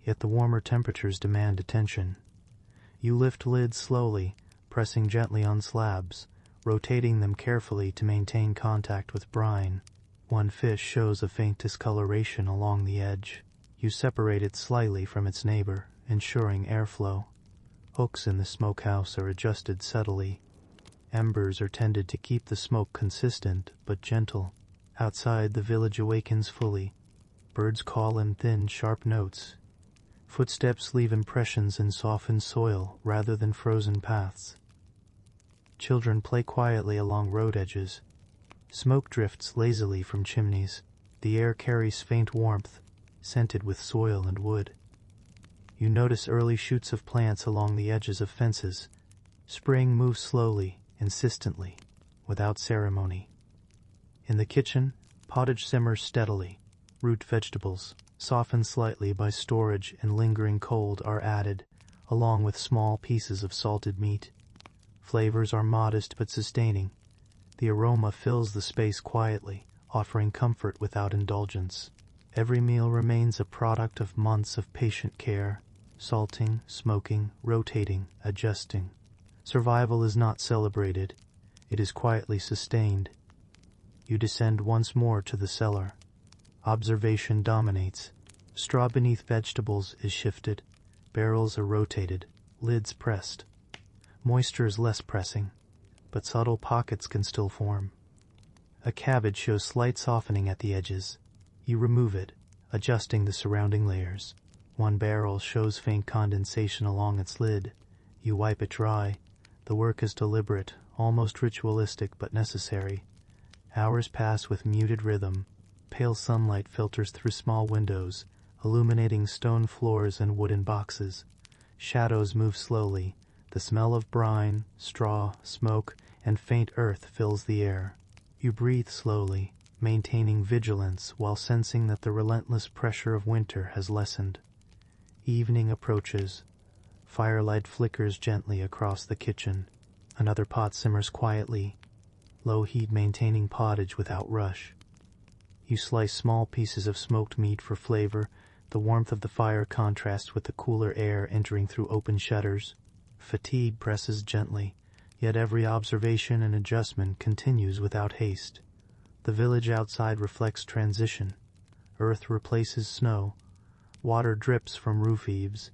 [SPEAKER 1] yet the warmer temperatures demand attention. You lift lids slowly, pressing gently on slabs, rotating them carefully to maintain contact with brine. One fish shows a faint discoloration along the edge. You separate it slightly from its neighbor, ensuring airflow. Hooks in the smokehouse are adjusted subtly. Embers are tended to keep the smoke consistent but gentle. Outside, the village awakens fully. Birds call in thin, sharp notes. Footsteps leave impressions in softened soil rather than frozen paths. Children play quietly along road edges. Smoke drifts lazily from chimneys. The air carries faint warmth, scented with soil and wood. You notice early shoots of plants along the edges of fences. Spring moves slowly, insistently, without ceremony. In the kitchen, pottage simmers steadily. Root vegetables, softened slightly by storage and lingering cold, are added, along with small pieces of salted meat. Flavors are modest but sustaining. The aroma fills the space quietly, offering comfort without indulgence. Every meal remains a product of months of patient care, salting, smoking, rotating, adjusting. Survival is not celebrated. It is quietly sustained. You descend once more to the cellar. Observation dominates. Straw beneath vegetables is shifted. Barrels are rotated, lids pressed. Moisture is less pressing, but subtle pockets can still form. A cabbage shows slight softening at the edges. You remove it, adjusting the surrounding layers. One barrel shows faint condensation along its lid. You wipe it dry. The work is deliberate, almost ritualistic but necessary. Hours pass with muted rhythm. Pale sunlight filters through small windows, illuminating stone floors and wooden boxes. Shadows move slowly. The smell of brine, straw, smoke, and faint earth fills the air. You breathe slowly, maintaining vigilance while sensing that the relentless pressure of winter has lessened. Evening approaches. Firelight flickers gently across the kitchen. Another pot simmers quietly, low heat maintaining pottage without rush. You slice small pieces of smoked meat for flavor. The warmth of the fire contrasts with the cooler air entering through open shutters. Fatigue presses gently, yet every observation and adjustment continues without haste. The village outside reflects transition. Earth replaces snow. Water drips from roof eaves.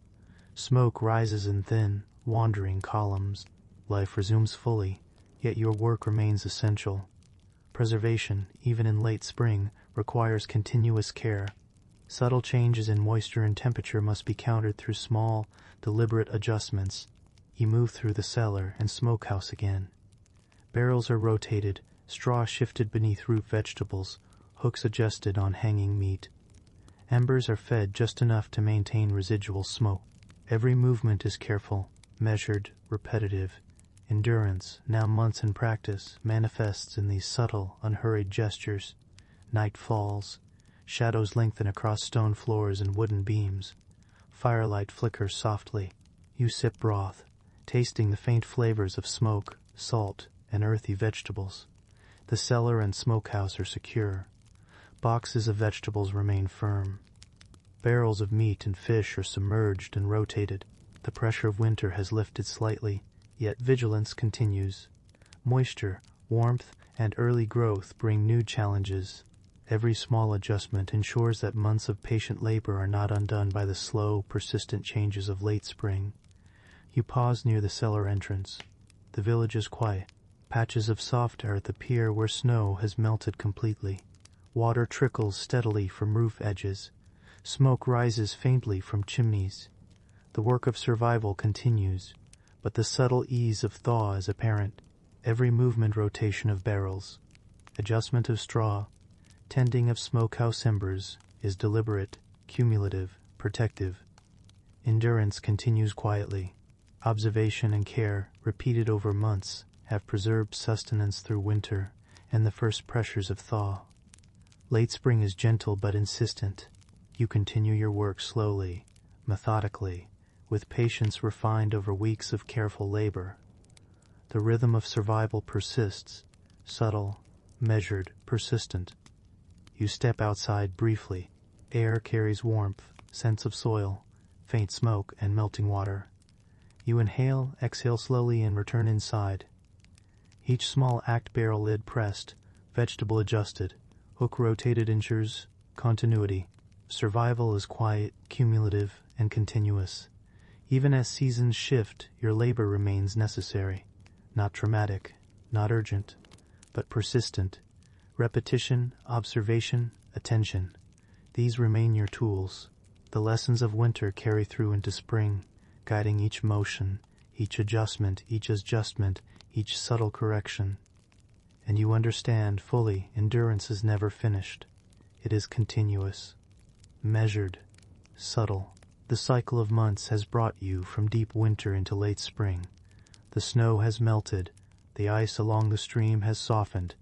[SPEAKER 1] Smoke rises in thin, wandering columns. Life resumes fully, yet your work remains essential. Preservation, even in late spring, requires continuous care. Subtle changes in moisture and temperature must be countered through small, deliberate adjustments. You move through the cellar and smokehouse again. Barrels are rotated, straw shifted beneath root vegetables, hooks adjusted on hanging meat. Embers are fed just enough to maintain residual smoke. Every movement is careful, measured, repetitive. Endurance, now months in practice, manifests in these subtle, unhurried gestures. Night falls. Shadows lengthen across stone floors and wooden beams. Firelight flickers softly. You sip broth, tasting the faint flavors of smoke, salt, and earthy vegetables. The cellar and smokehouse are secure. Boxes of vegetables remain firm. Barrels of meat and fish are submerged and rotated. The pressure of winter has lifted slightly, yet vigilance continues. Moisture, warmth, and early growth bring new challenges. Every small adjustment ensures that months of patient labor are not undone by the slow, persistent changes of late spring. You pause near the cellar entrance. The village is quiet. Patches of soft earth appear where snow has melted completely. Water trickles steadily from roof edges. Smoke rises faintly from chimneys. The work of survival continues, but the subtle ease of thaw is apparent. Every movement rotation of barrels, adjustment of straw, tending of smokehouse embers is deliberate, cumulative, protective. Endurance continues quietly. Observation and care, repeated over months, have preserved sustenance through winter and the first pressures of thaw. Late spring is gentle but insistent. You continue your work slowly, methodically, with patience refined over weeks of careful labor. The rhythm of survival persists, subtle, measured, persistent. You step outside briefly. Air carries warmth, scents of soil, faint smoke, and melting water. You inhale, exhale slowly, and return inside. Each small act barrel lid pressed, vegetable adjusted, hook rotated ensures continuity. Survival is quiet, cumulative, and continuous. Even as seasons shift, your labor remains necessary. Not dramatic, not urgent, but persistent. Repetition, observation, attention. These remain your tools. The lessons of winter carry through into spring, guiding each motion, each adjustment, each subtle correction. And you understand fully, endurance is never finished. It is continuous. Measured, subtle. The cycle of months has brought you from deep winter into late spring. The snow has melted, the ice along the stream has softened,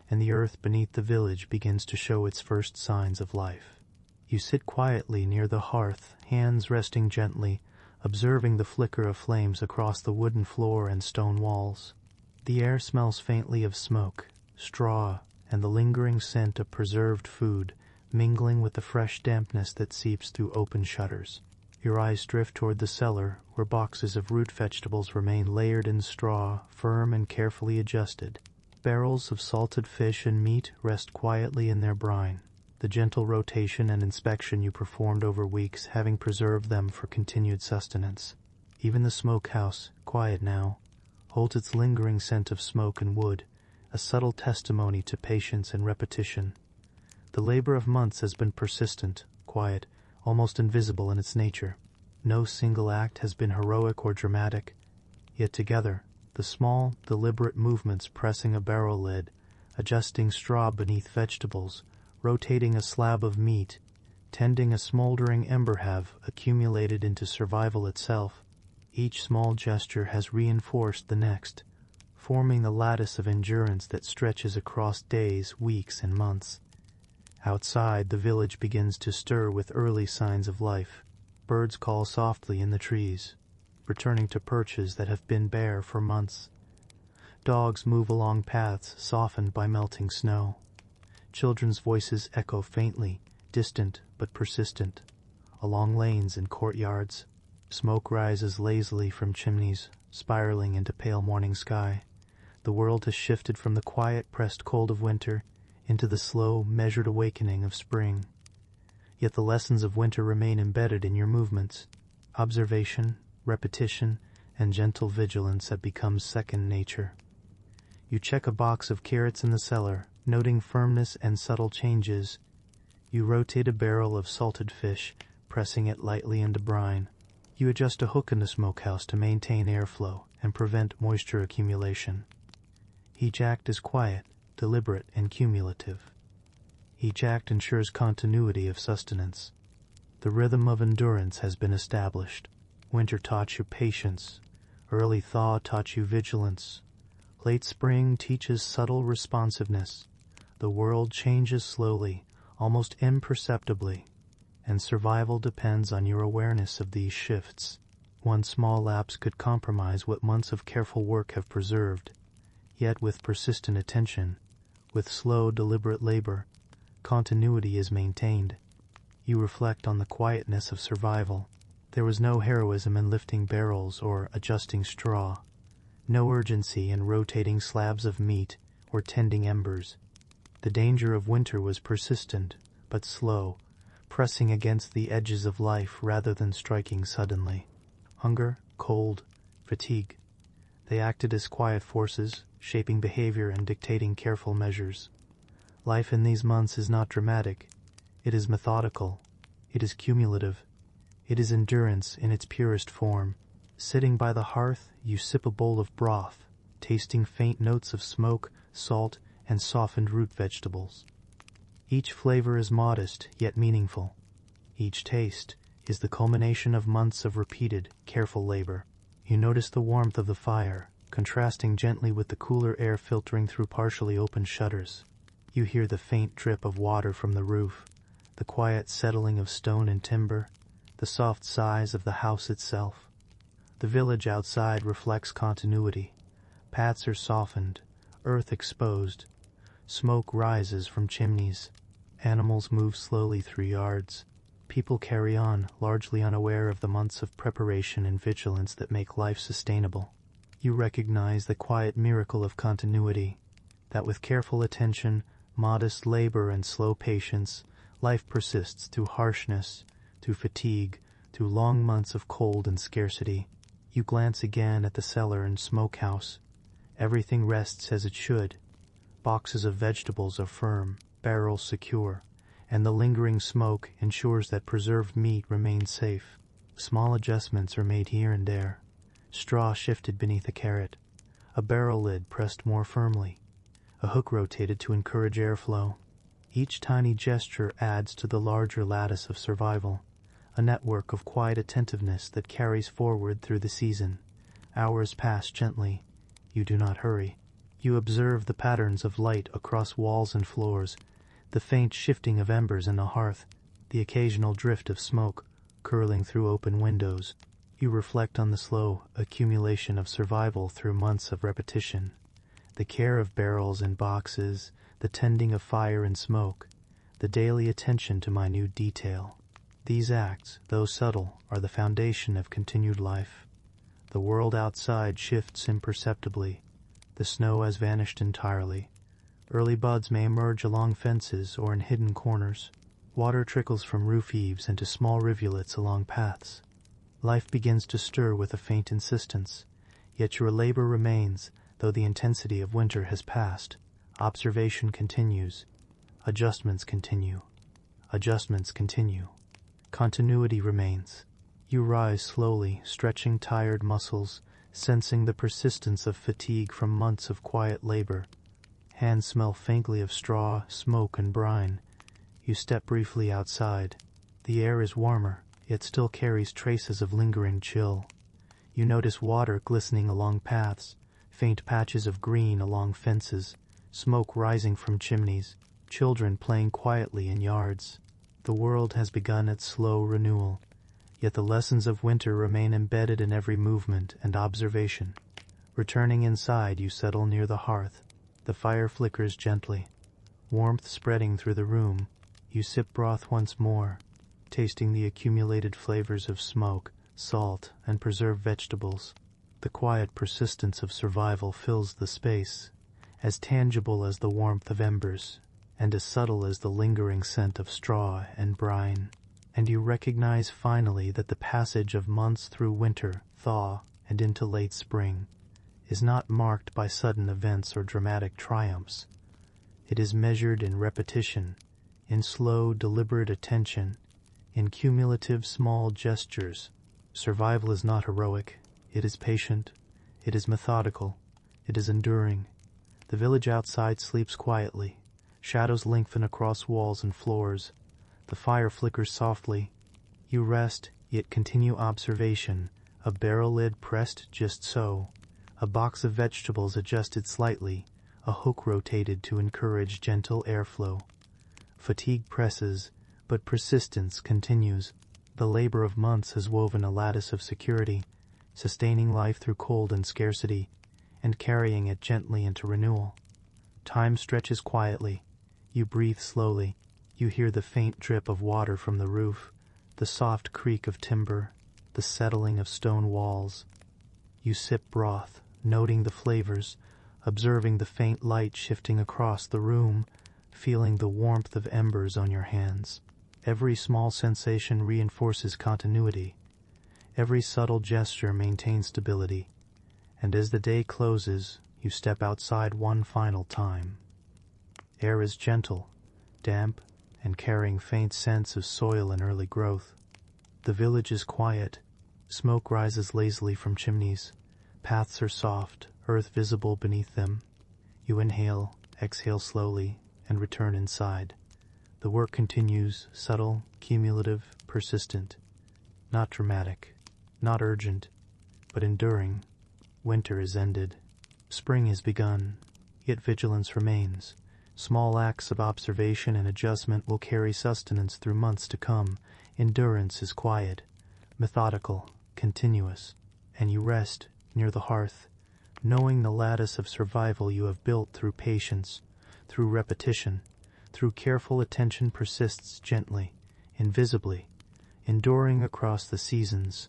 [SPEAKER 1] and the earth beneath the village begins to show its first signs of life. You sit quietly near the hearth, hands resting gently, observing the flicker of flames across the wooden floor and stone walls. The air smells faintly of smoke, straw, and the lingering scent of preserved food, mingling with the fresh dampness that seeps through open shutters. Your eyes drift toward the cellar, where boxes of root vegetables remain layered in straw, firm and carefully adjusted. Barrels of salted fish and meat rest quietly in their brine, the gentle rotation and inspection you performed over weeks having preserved them for continued sustenance. Even the smokehouse, quiet now, holds its lingering scent of smoke and wood, a subtle testimony to patience and repetition. The labor of months has been persistent, quiet, almost invisible in its nature. No single act has been heroic or dramatic, yet together, the small, deliberate movements pressing a barrel lid, adjusting straw beneath vegetables, rotating a slab of meat, tending a smoldering ember have accumulated into survival itself. Each small gesture has reinforced the next, forming the lattice of endurance that stretches across days, weeks, and months. Outside, the village begins to stir with early signs of life. Birds call softly in the trees, returning to perches that have been bare for months. Dogs move along paths softened by melting snow. Children's voices echo faintly, distant but persistent, along lanes and courtyards. Smoke rises lazily from chimneys, spiraling into pale morning sky. The world has shifted from the quiet, pressed cold of winter into the slow, measured awakening of spring. Yet the lessons of winter remain embedded in your movements. Observation, repetition, and gentle vigilance have become second nature. You check a box of carrots in the cellar, noting firmness and subtle changes. You rotate a barrel of salted fish, pressing it lightly into brine. You adjust a hook in the smokehouse to maintain airflow and prevent moisture accumulation. Each act is quiet, deliberate, and cumulative. Each act ensures continuity of sustenance. The rhythm of endurance has been established. Winter taught you patience. Early thaw taught you vigilance. Late spring teaches subtle responsiveness. The world changes slowly, almost imperceptibly, and survival depends on your awareness of these shifts. One small lapse could compromise what months of careful work have preserved. Yet with persistent attention, with slow, deliberate labor, continuity is maintained. You reflect on the quietness of survival. There was no heroism in lifting barrels or adjusting straw, no urgency in rotating slabs of meat or tending embers. The danger of winter was persistent, but slow, pressing against the edges of life rather than striking suddenly. Hunger, cold, fatigue. They acted as quiet forces, shaping behavior and dictating careful measures. Life in these months is not dramatic. It is methodical. It is cumulative. It is endurance in its purest form. Sitting by the hearth, you sip a bowl of broth, tasting faint notes of smoke, salt, and softened root vegetables. Each flavor is modest yet meaningful. Each taste is the culmination of months of repeated, careful labor. You notice the warmth of the fire, contrasting gently with the cooler air filtering through partially open shutters. You hear the faint drip of water from the roof, the quiet settling of stone and timber, the soft sighs of the house itself. The village outside reflects continuity. Paths are softened, earth exposed. Smoke rises from chimneys. Animals move slowly through yards. People carry on, largely unaware of the months of preparation and vigilance that make life sustainable. You recognize the quiet miracle of continuity, that with careful attention, modest labor, and slow patience, life persists through harshness, through fatigue, through long months of cold and scarcity. You glance again at the cellar and smokehouse. Everything rests as it should. Boxes of vegetables are firm, barrels secure, and the lingering smoke ensures that preserved meat remains safe. Small adjustments are made here and there. Straw shifted beneath a carrot, a barrel lid pressed more firmly, a hook rotated to encourage airflow. Each tiny gesture adds to the larger lattice of survival, a network of quiet attentiveness that carries forward through the season. Hours pass gently. You do not hurry. You observe the patterns of light across walls and floors, the faint shifting of embers in the hearth, the occasional drift of smoke curling through open windows. You reflect on the slow accumulation of survival through months of repetition, the care of barrels and boxes, the tending of fire and smoke, the daily attention to minute detail. These acts, though subtle, are the foundation of continued life. The world outside shifts imperceptibly. The snow has vanished entirely. Early buds may emerge along fences or in hidden corners. Water trickles from roof eaves into small rivulets along paths. Life begins to stir with a faint insistence, yet your labor remains, though the intensity of winter has passed. Observation continues. Adjustments continue. Adjustments continue. Continuity remains. You rise slowly, stretching tired muscles, sensing the persistence of fatigue from months of quiet labor. Hands smell faintly of straw, smoke, and brine. You step briefly outside. The air is warmer, yet still carries traces of lingering chill. You notice water glistening along paths, Faint patches of green along fences, smoke rising from chimneys, children playing quietly in yards. The world has begun its slow renewal, yet the lessons of winter remain embedded in every movement and observation. Returning inside, you settle near the hearth. The fire flickers gently, warmth spreading through the room. You sip broth once more, tasting the accumulated flavors of smoke, salt, and preserved vegetables. The quiet persistence of survival fills the space, as tangible as the warmth of embers, and as subtle as the lingering scent of straw and brine. And you recognize finally that the passage of months through winter, thaw, and into late spring is not marked by sudden events or dramatic triumphs. It is measured in repetition, in slow, deliberate attention, in cumulative small gestures. Survival is not heroic. It is patient. It is methodical. It is enduring. The village outside sleeps quietly. Shadows lengthen across walls and floors. The fire flickers softly. You rest, yet continue observation. A barrel lid pressed just so. A box of vegetables adjusted slightly. A hook rotated to encourage gentle airflow. Fatigue presses, but persistence continues. The labor of months has woven a lattice of security, sustaining life through cold and scarcity, and carrying it gently into renewal. Time stretches quietly. You breathe slowly. You hear the faint drip of water from the roof, the soft creak of timber, the settling of stone walls. You sip broth, noting the flavors, observing the faint light shifting across the room, feeling the warmth of embers on your hands. Every small sensation reinforces continuity. Every subtle gesture maintains stability. And as the day closes, you step outside one final time. Air is gentle, damp, and carrying faint scents of soil and early growth. The village is quiet. Smoke rises lazily from chimneys. Paths are soft, earth visible beneath them. You inhale, exhale slowly, and return inside. The work continues, subtle, cumulative, persistent. Not dramatic, not urgent, but enduring. Winter is ended. Spring has begun, yet vigilance remains. Small acts of observation and adjustment will carry sustenance through months to come. Endurance is quiet, methodical, continuous, and you rest near the hearth, knowing the lattice of survival you have built through patience, through repetition, through careful attention persists gently, invisibly, enduring across the seasons.